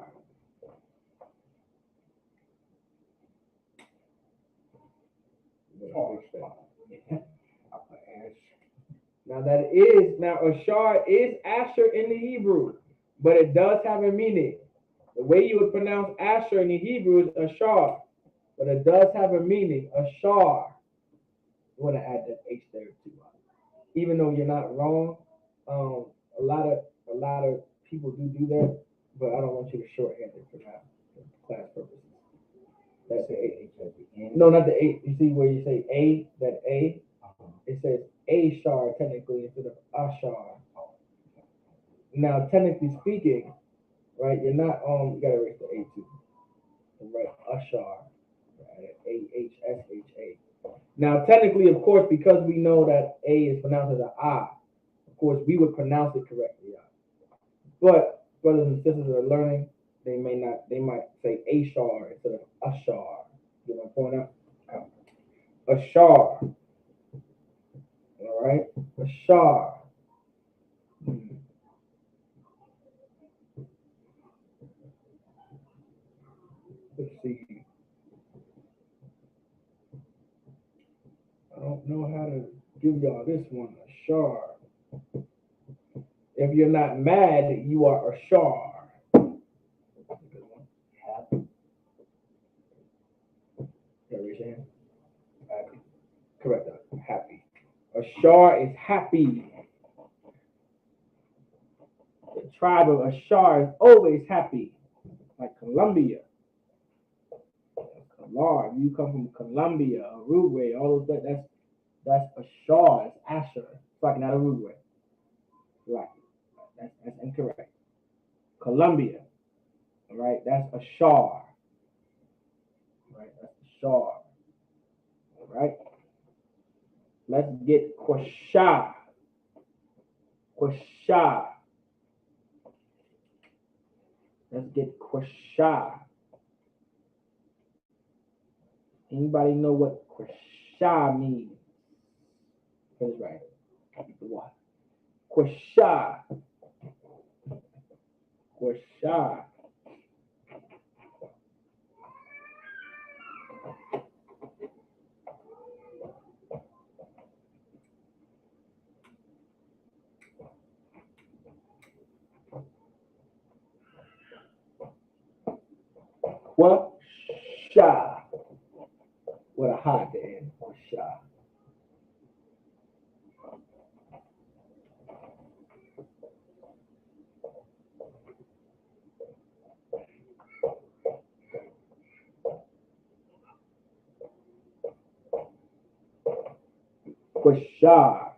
Now a shar is Asher in the Hebrew, but it does have a meaning. The way you would pronounce Asher in the Hebrew is a shar, but it does have a meaning. A shar. You want to add that H there too. Even though you're not wrong, a lot of people do that, but I don't want you to shorthand it for now, for class purposes. That's the H at the end. No, not the A. You see where you say A, that A? It says A shar technically instead of ashar. Now, technically speaking, right, you're not you gotta erase the A too. Right, ashar. Right, A-H-S-H-A. Now, technically, of course, because we know that A is pronounced as an I, of course, we would pronounce it correctly. Yeah. But brothers and sisters that are learning, they might say ashar instead of ashar. You know what I'm pointing out? Ashar. All right, ashar. Let's see. I don't know how to give y'all this one. Ashar. If you're not mad, you are ashar. Happy. Raise your hand. Happy. Correct. Happy. Ashar is happy. The tribe of Ashar is always happy. Like Colombia. Kalar, you come from Colombia, Uruguay, all those that's Ashar, it's Asher. It's like not Uruguay. Right. That's incorrect. Colombia. All right, that's Ashar. Right, that's Ashar. All right. Let's get Quasha. Quasha. Let's get Quasha. Anybody know what Quasha means? That's right. Keep the water. Quasha. Quasha. Quasha. With a ha at the end. Quasha. Quasha.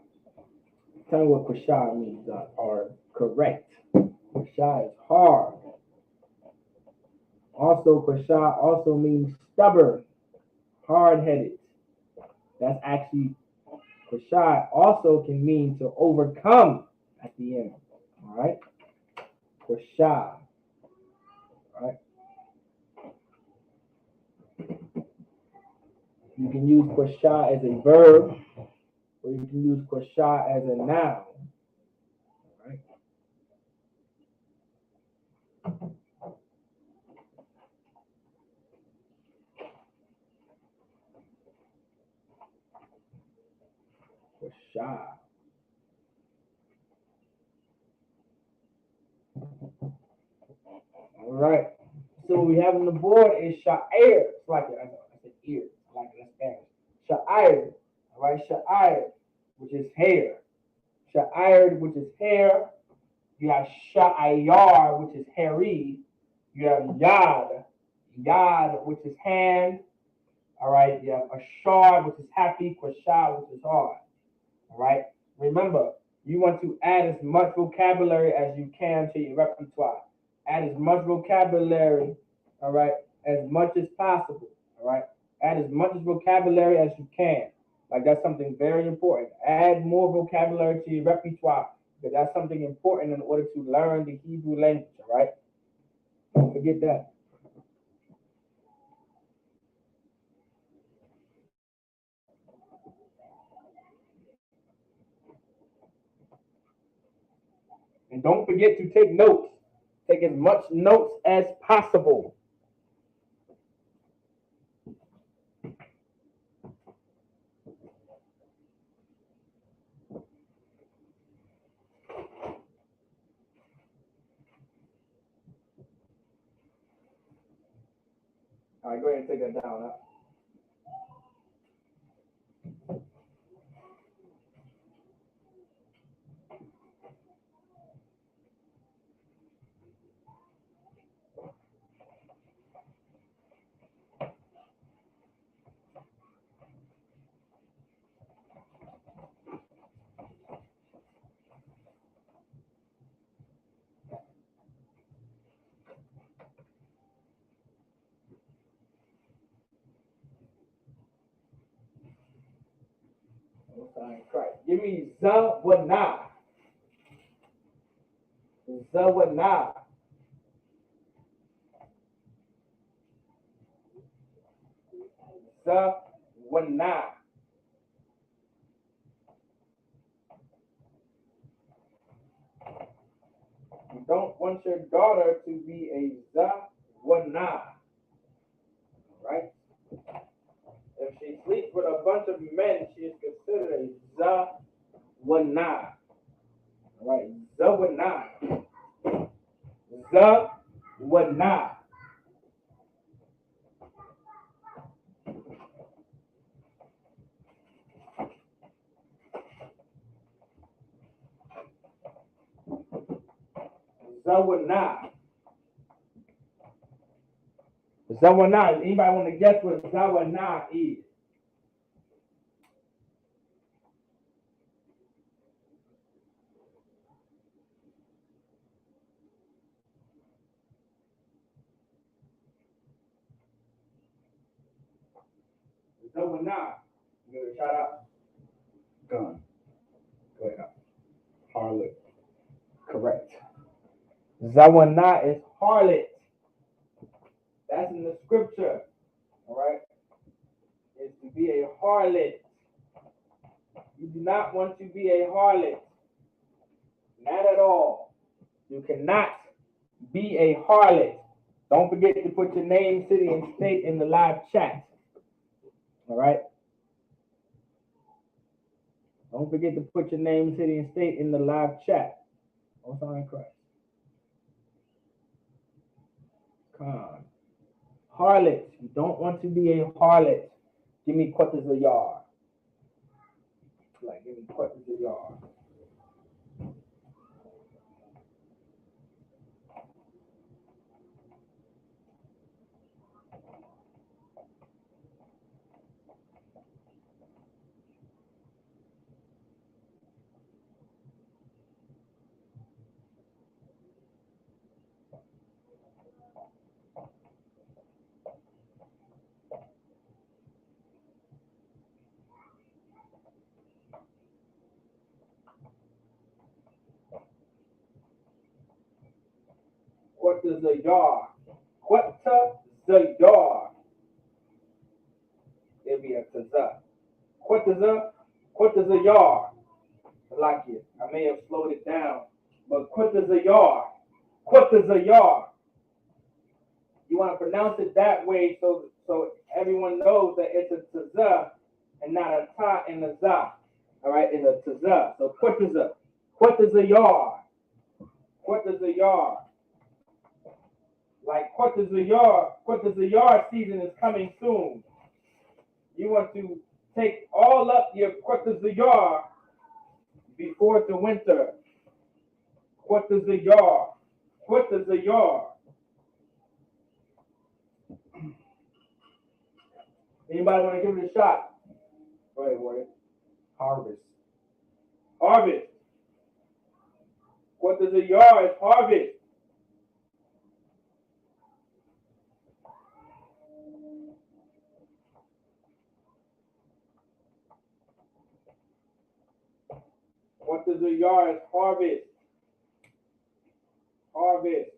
Tell me what Quasha means are correct. Quasha is hard. Also, Quasha also means stubborn, hard-headed. That's actually, Quasha also can mean to overcome at the end. All right? Quasha. All right? You can use Quasha as a verb, or you can use Quasha as a noun. All right? Quasha. All right. So what we have on the board is sha'ir. It's like I said ear. I like it. That's Spanish. Sha'ir. All right, sha'ir, which is hair. Sha'ir, which is hair. You have sha'ayar, which is hairy. You have yad. Yad, which is hand. All right. You have ashar, which is happy. Kwashah, which is hard. All right. Remember, you want to add as much vocabulary as you can to your repertoire. Add as much vocabulary, all right, as much as possible. All right. Add as much vocabulary as you can. Like that's something very important. Add more vocabulary to your repertoire because that's something important in order to learn the Hebrew language. All right. Don't forget that. And don't forget to take notes. Take as much notes as possible. All right, go ahead and take that down. Give me Zawana. Zawana. Zawana. You don't want your daughter to be a Zawana. Right? If she sleeps with a bunch of men, she is considered a Zawana. Right? Zawana. Zawana. Zawana. Zawana. Anybody want to guess what Zawana is? Zawana. Give it a shout out.
Gun.
Go ahead.
Harlot.
Correct. Zawana is harlot. That's in the scripture. All right. It's to be a harlot. You do not want to be a harlot. Not at all. You cannot be a harlot. Don't forget to put your name, city, and state in the live chat. All right. Don't forget to put your name, city, and state in the live chat. Oh, sorry, Christ. Con. Harlot. You don't want to be a harlot. Give me quarters a yard. Like, give me quarters a yard. Quarters a yard. Quarter the yard. It'll be a tazah. Quarters a yard. I like it. I may have slowed it down, but quarters a yard. Quarters a yard. You want to pronounce it that way so everyone knows that it's a tazah and not a ta and a za. All right, it's a tazah. So quarters a yard. Quarters a yard. Like Quarter season is coming soon. You want to take all up your Quarter before the winter. Quarter. Anybody want to give it a shot? Go ahead, Warden.
Harvest.
Harvest. Quarter is harvest. Quarters a yard, harvest. Harvest.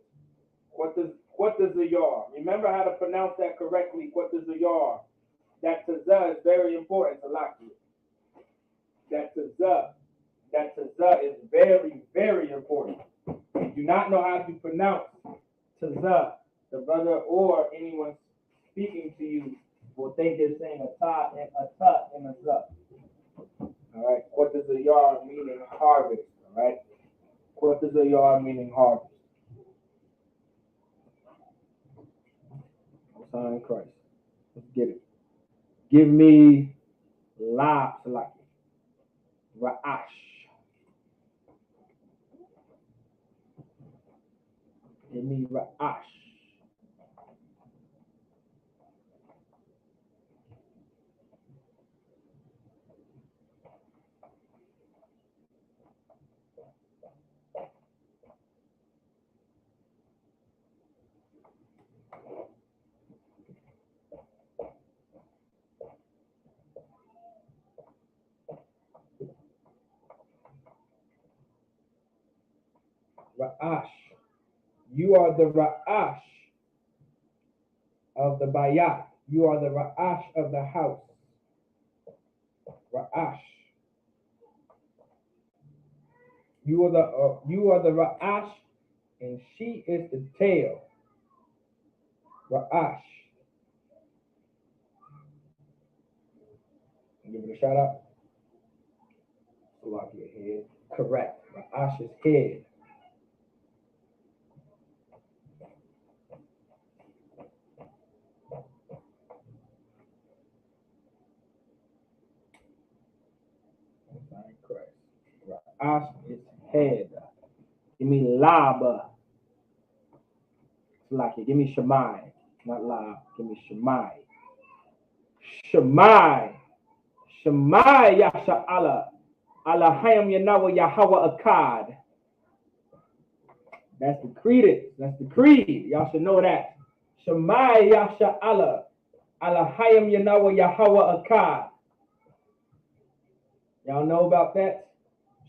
Quarters a yard. Remember how to pronounce that correctly. Quarters a yard. That tazah is very important to lock you. That tazah is very, very important. If you do not know how to pronounce tazah, the brother or anyone speaking to you will think it's saying a ta and a tut and a zuh. All right, quarters a yard meaning harvest. All right, quarters a yard meaning harvest. Sign Christ. Let's get it. Give me la salaki. Ra'ash. Give me ra'ash. Ra'ash. You are the Ra'ash of the bayat. You are the Ra'ash of the house. Ra'ash. You are the Ra'ash, and she is the tail. Ra'ash. Give it a shout out. Lock your head. Correct. Ra'ash is head. Ra'ash is head. Give me laba. Like it. Give me Shemai. Not lab. Give me Shemai. Shemai. Shemai Yasha Allah. Allahayim Yanawa Yahweh Akkad. That's the credence. That's the creed. Y'all should know that. Shemai Yasha Allah. Allahayim Yanawa Yahweh Akkad. Y'all know about that?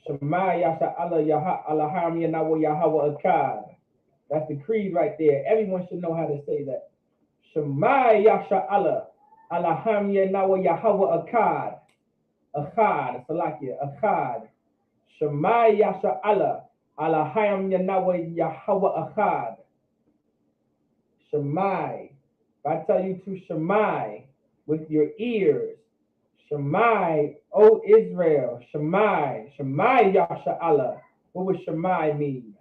Shemai Yasha Allah Allahayim Yanawa Yahweh Akkad. That's the creed right there. Everyone should know how to say that. Shemai Yasha Allah. Allahayim Yanawa Yahweh Akkad. Akkad. Salakia. Akkad. Shemai Yasha Allah. Allahayim Yanawa Yahweh Akkad. Shemai. If I tell you to Shemai with your ears, Shemai, O Israel, Shemai, Shemai Yasha Allah. What would Shemai mean?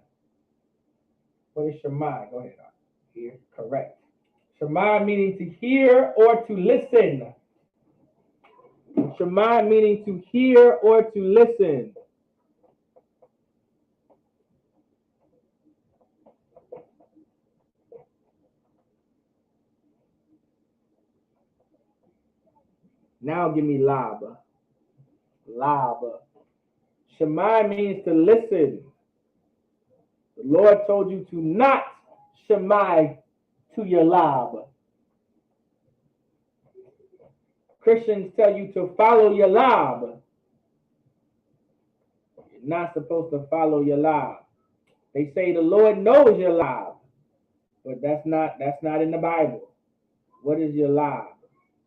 What is Shemai? Go ahead. Here, correct. Shemai meaning to hear or to listen. Shemai meaning to hear or to listen. Now give me laba. Laba. Shemai means to listen. The Lord told you to not shemai to your lab. Christians tell you to follow your lab. You're not supposed to follow your lab. They say the Lord knows your lab, but that's not in the Bible. What is your lab?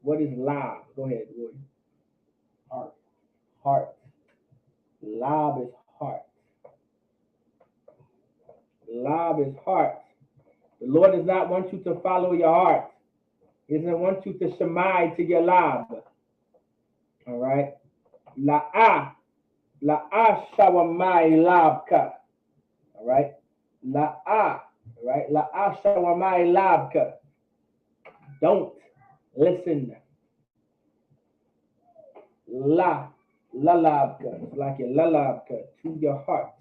What is lab? Go ahead, Woody. Heart. Heart. Lab is heart. Lab is heart. The Lord does not want you to follow your heart. He doesn't want you to shemai to your lab. All right. La'ah shawamai labka. All right. La'ah All right. La'ashawamai labka. Don't listen. Lalabka. It's like a lalabka to your heart.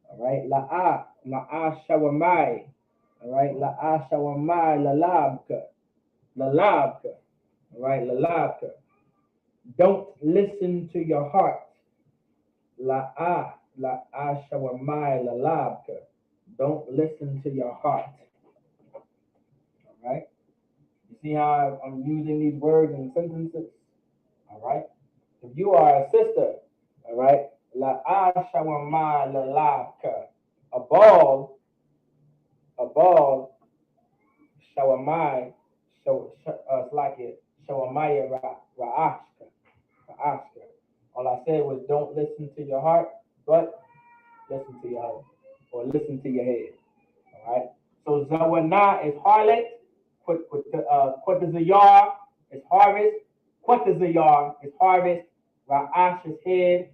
All right. La'ashawamai. All right. La'ashawamai lalabka. Lalabka. All right. Lalabka. Don't listen to your heart. La'ashawamai lalabka. Don't listen to your heart. All right. You see how I'm using these words and sentences? All right. If you are a sister, all right, la'ashawamai lalabka. A ball, shawamai, it's like it, shawamaya ra'ashka. All I said was don't listen to your heart, but listen to your heart, or listen to your head. All right. So zawana is harlot. Quatazayar is harvest. Quatazayar is harvest. Ra'ash is head.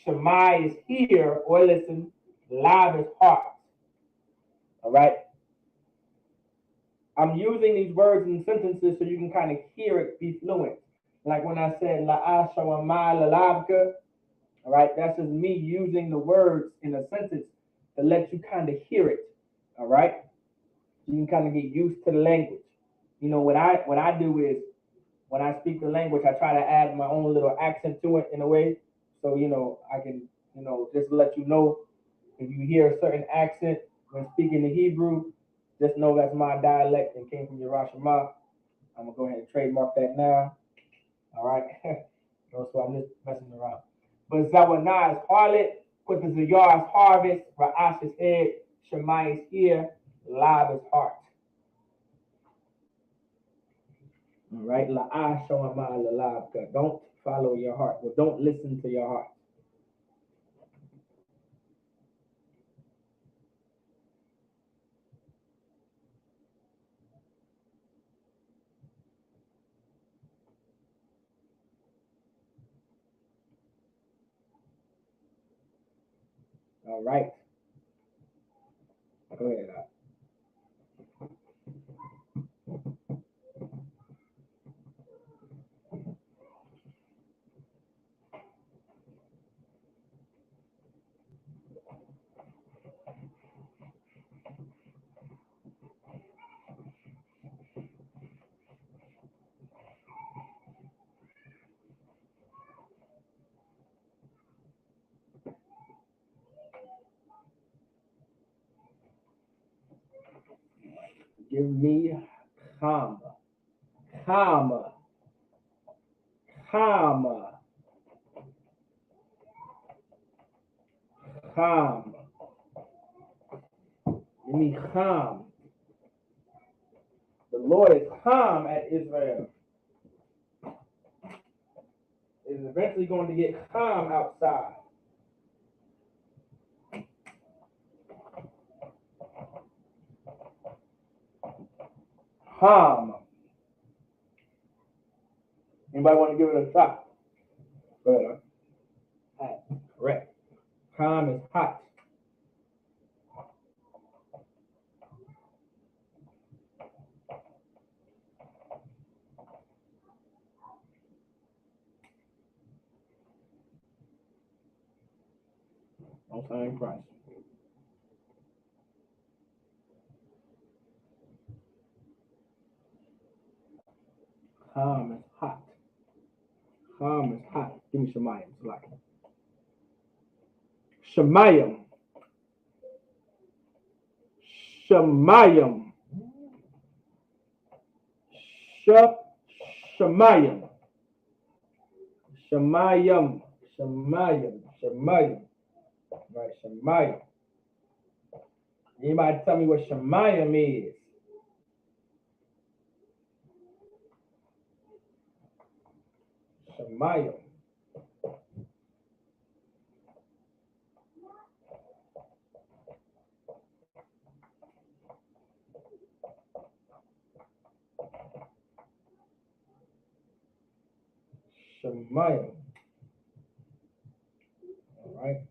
Shemai is hear or listen. Lab is heart. All right. I'm using these words and sentences so you can kind of hear it, be fluent. Like when I said la'ashawamai lalabka, all right, that's just me using the words in a sentence to let you kind of hear it. All right. You can kind of get used to the language. You know, what I do is when I speak the language, I try to add my own little accent to it in a way. So, I can, just let you know if you hear a certain accent when speaking the Hebrew, just know that's my dialect and came from Yerushalayim. I'm gonna go ahead and trademark that now. All right. So I'm just messing around. But Zawanah is harlot, Quatazayar is harvest, Ra'ash is head, Shemai is ear, Lab is heart. All right. La'ashawamai lalabka. Don't follow your heart. Well, don't listen to your heart. All right. Go ahead. Give me comma, comma, comma, comma. Give me calm. The Lord is calm at Israel. It's eventually going to get calm outside. Calm. Anybody want to give it a shot? Go ahead. Hot. Correct. Calm is hot. Don't sound Christ. Calm is hot. Calm is hot. Give me Shemayim. Shemayim. Shemayim. Shemayim. Shemayim. Shemayim. Shemayim. Right, Shemayim. Anybody tell me what Shemayim is? Shemayim. Shemayim. All right.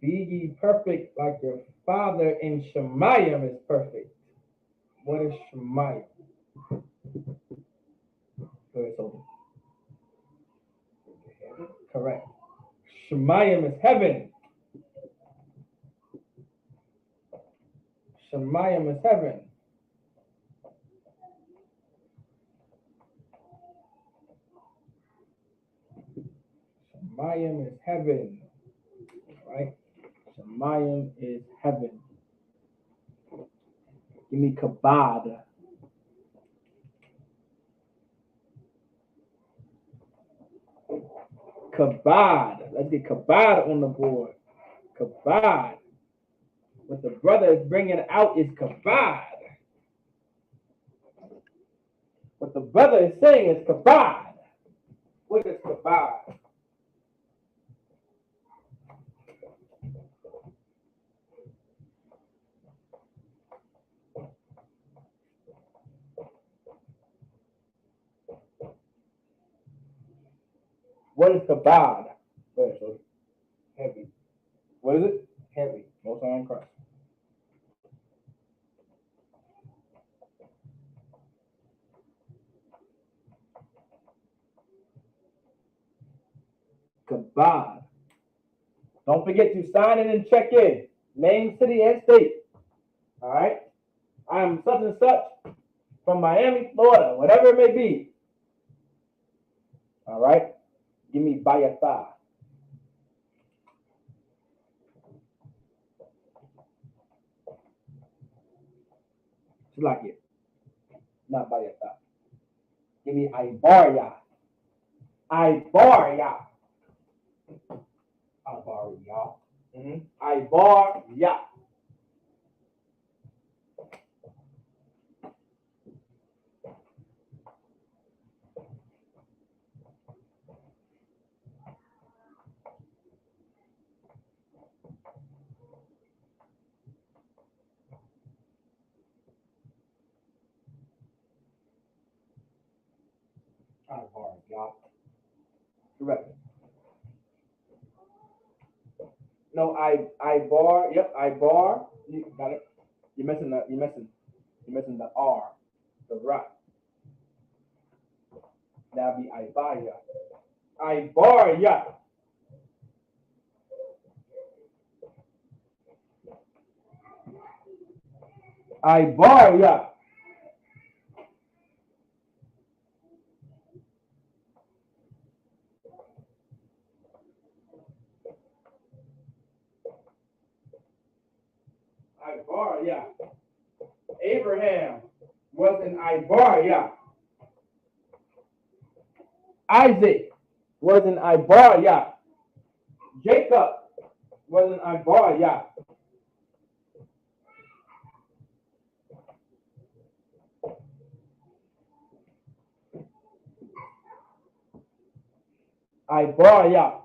Be ye perfect like your Father in Shemayim is perfect. What is Shemayim? Go ahead, Soldier. Correct. Shemayim is heaven. Shemayim is heaven. Shemayim is heaven. Right? Shemayim is heaven. Give me kabad. Kabad. Let's get kabad on the board. Kabad. What the brother is bringing out is kabad. What the brother is saying is kabad. What is kabad? What is kabad? Heavy. What is it? Heavy. Most High in Christ. Kabad. Don't forget to sign in and check in. Name, city, and state. All right? I am such and such from Miami, Florida, whatever it may be. All right? Give me Bayatha. Just like it. Not Bayatha. Give me Ibaria. Ibaria. Ibaria. Ibaria. Ibaria. Correct. No, Ibar. Yep, Ibar. You got it. You're missing the R, the rock. That'd be Ibaria. Ibaria. Ibaria. Ibaria. Abraham was in Ibaria. Isaac was in Ibaria. Jacob was in Ibaria. Ibaria.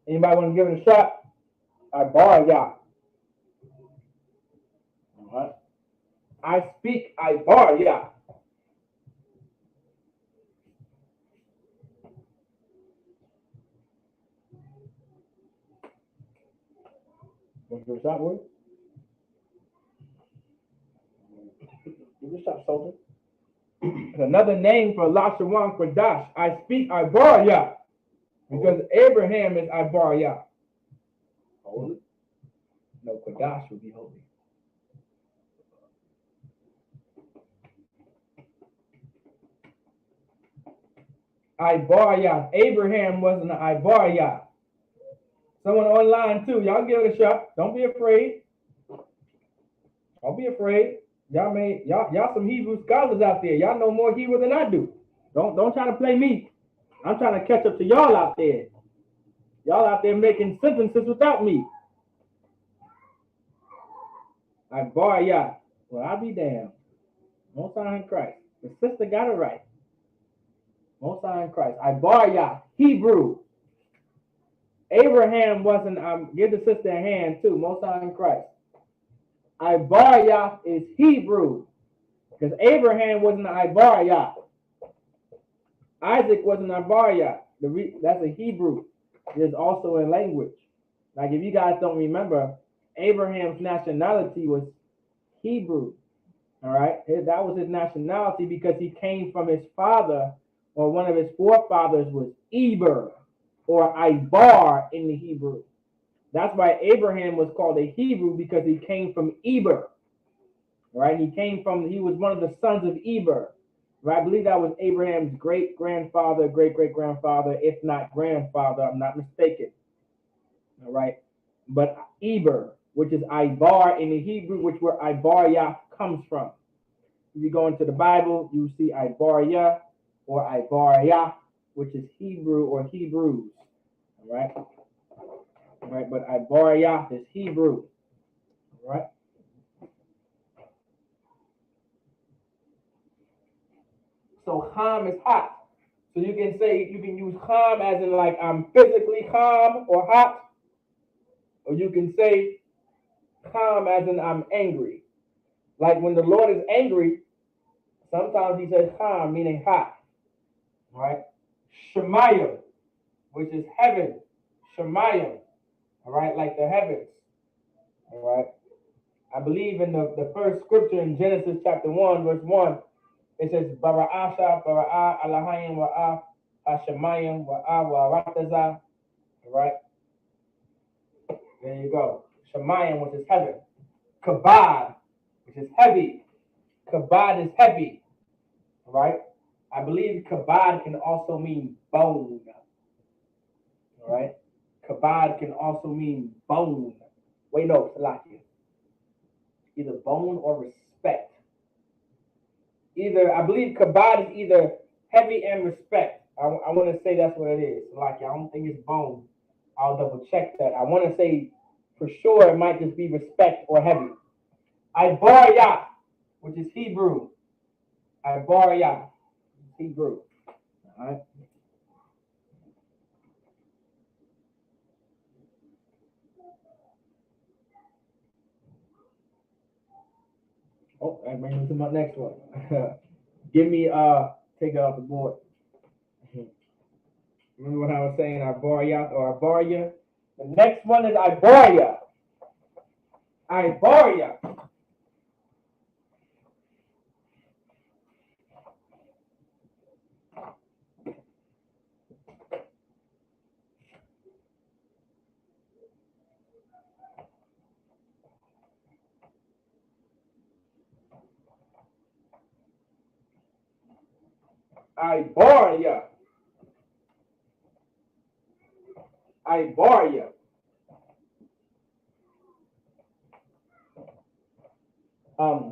Anybody want to give it a shot? Ibaria. All right. I speak Ibaria. Want to give it a shot, boy? Give it a shot, soldier. Another name for Lashawan Qadash. I speak Ibaria. Because Abraham is Ibaria. Holy? No, Qadash would be holy. Ibaria. Abraham was an Ibaria. Someone online too. Y'all give it a shot. Don't be afraid. Don't be afraid. Y'all some Hebrew scholars out there. Y'all know more Hebrew than I do. Don't try to play me. I'm trying to catch up to y'all out there. Y'all out there making sentences without me. Ibaria. Well, I'll be damned. Most High in Christ. The sister got it right. Most High in Christ. Ibaria. Hebrew. Abraham wasn't. Give the sister a hand too. Most High in Christ. Ibaria is Hebrew. Because Abraham wasn't an Ibaria. Isaac was an Ibaria. That's a Hebrew. It is also a language. Like if you guys don't remember, Abraham's nationality was Hebrew. All right, that was his nationality because he came from his father, or one of his forefathers was Eber or Ibar in the Hebrew. That's why Abraham was called a Hebrew, because he came from Eber. Right, he was one of the sons of Eber. Right, I believe that was Abraham's great grandfather, great great grandfather, if not grandfather. I'm not mistaken. All right, but Eber, which is Ibar in the Hebrew, which where Ibaryah comes from. If you go into the Bible, you see Ibaryah or Ibaryah, which is Hebrew or Hebrews. All right. All right, but Ibaryah is Hebrew. All right. So Ham is hot. So you can use Ham as in like I'm physically calm or hot, or you can say calm as in I'm angry. Like when the Lord is angry, sometimes he says Ham, meaning hot. All right. Shemayim, which is heaven. Shemayim. All right, like the heavens. All right. I believe in the first scripture in Genesis chapter 1, verse 1, it says, Bara'asha, Bara'a, Alahayim, Wa'a, Hashemayim, Wa'a, Wa'arataza. All right. There you go. Shemayim, which is heaven. Kabad, which is heavy. Kabad is heavy. All right. I believe kabad can also mean bone. All right. Kabad can also mean bone. Wait, no, Salakia. Either bone or respect. I believe kabad is either heavy and respect. I want to say that's what it is. Salakia, I don't think it's bone. I'll double check that. I want to say for sure it might just be respect or heavy. Ibaryah, which is Hebrew. Ibaryah, Hebrew. All right. Oh, that brings me to my next one. Give me take it off the board. Remember what I was saying, Ibaryah or Ibaryah? The next one is Ibaryah. Ibaryah. Ibaryah. Ibaryah.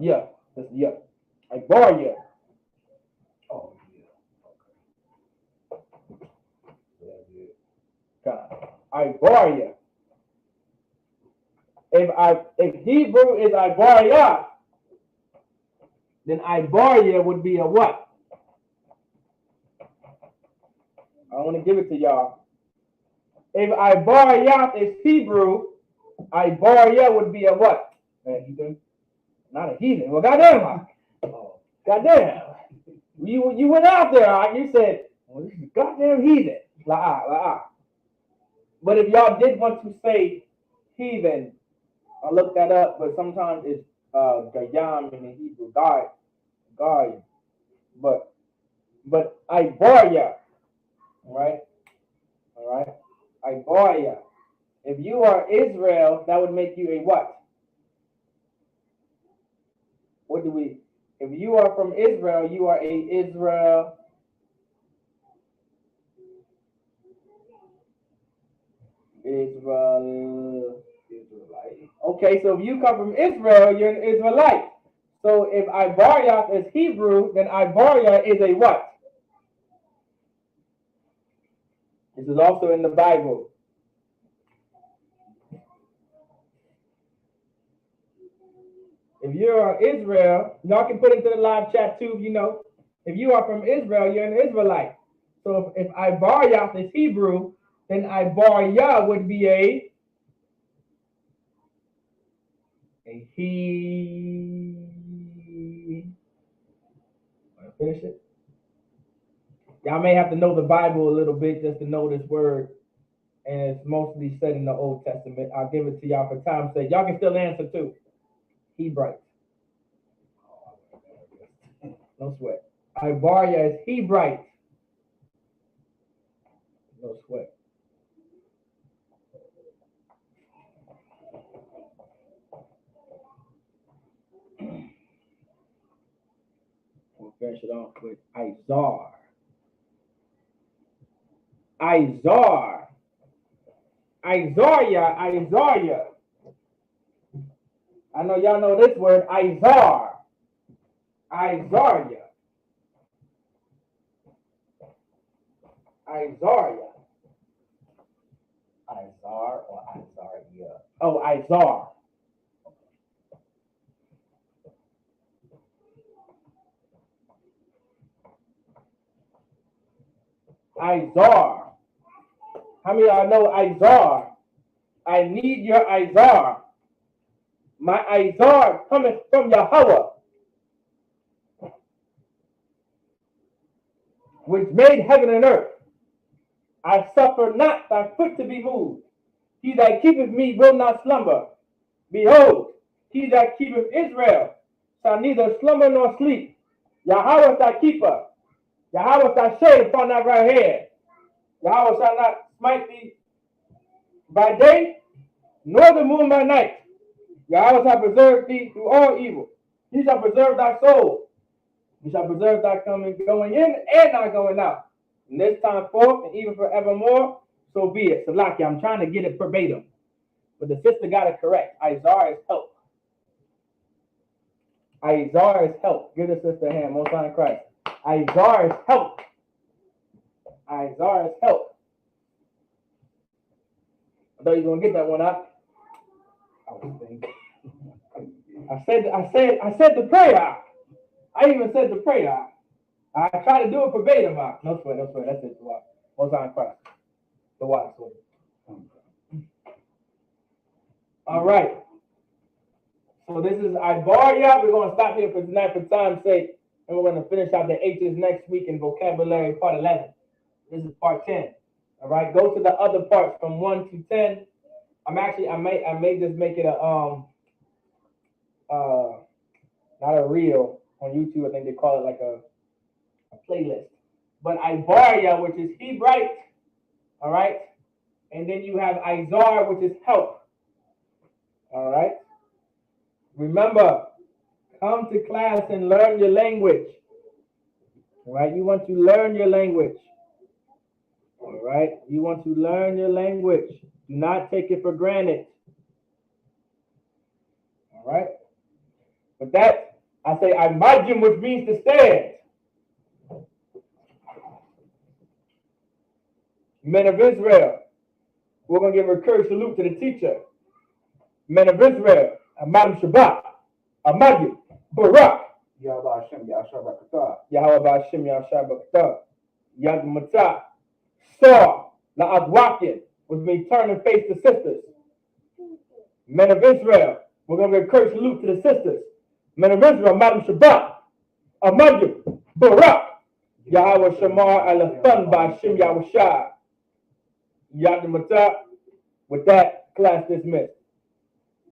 Yeah. That's yeah. Ibaryah. Oh, yeah. God. Ibaryah. If Hebrew is Ibaryah, then Ibaryah would be a what? I want to give it to y'all. If Ibaryah is Hebrew, Ibaryah would be a what? A heathen? Not a heathen. Well, goddamn. Goddamn. You went out there, you said, well, this is goddamn heathen. La. But if y'all did want to say heathen, I looked that up, but sometimes it's Gayam in the Hebrew, God. But Ibaryah, all right, Ibaryah. If you are Israel, that would make you a what? If you are from Israel, you are a Israelite. Okay, so if you come from Israel, you're an Israelite. So if Ibaryah is Hebrew, then Ibaryah is a what? This is also in the Bible. If you are Israel, y'all can put into the live chat too, If you are from Israel, you're an Israelite. So if Ibaryah is Hebrew, then Ibaryah would be a he. Want to finish it? Y'all may have to know the Bible a little bit just to know this word. and it's mostly said in the Old Testament. I'll give it to y'all for time's sake. Y'all can still answer too. Hebrite. No sweat. Ibaria is Hebrite. No sweat. We'll finish it off with Izar. Izar. Izaria. I know y'all know this word, Izar. Izaria. Izaria.
Izar or Izaria?
Oh, Izar. Izar. How many of y'all know Izar? I need your Izar. My Izar coming from Yahweh, which made heaven and earth. I suffer not thy foot to be moved. He that keepeth me will not slumber. Behold, he that keepeth Israel shall neither slumber nor sleep. Yahweh is thy keeper. Yahweh is thy shade upon thy right hand. Yahweh shall not smite thee by day, nor the moon by night. Yahweh shall preserve thee through all evil. He shall preserve thy soul. He shall preserve thy going in and thy going out. From this time forth and even forevermore, so be it. Salaki, I'm trying to get it verbatim. But the sister got it correct. Izar is help. Izar is help. Give the sister a hand. Most High Christ. Izar is help. Izar is help. I thought you were gonna get that one up.
I was thinking.
I said the prayer. I even said the prayer. I tried to do it verbatim. No sweat. That's it. Most High Christ. The water sweat. All right. So this is Ibaria. We're going to stop here for tonight for time's sake. And we're going to finish out the H's next week in vocabulary part 11. This is part 10. All right. Go to the other parts from 1 to 10. I may just make it a not a reel on YouTube. I think they call it like a playlist. But Ibaria, which is Hebrite. All right. And then you have Izar, which is help. All right. Remember, come to class and learn your language. All right. You want to learn your language. All right. You want to learn your language. Do not take it for granted. All right. With that, I say imagine, which means to stand. Men of Israel, we're going to give a courage salute to the teacher. Men of Israel, Madam Shabbat, Amadi, Barak,
Yahweh Hashem, Yahshua Bakatah.
Yahweh Hashem, Yahshua Bakatah, Yad Matah, Saw, La'adwakin, which means turn and face the sisters. Men of Israel, we're going to give a courage salute to the sisters. Men of Israel, Madam Shabbat, Amadi, Barak, Yahweh Shamar, Alafan, Ba'ashem, Yahweh Shah, Yad Matah. With that, class dismissed.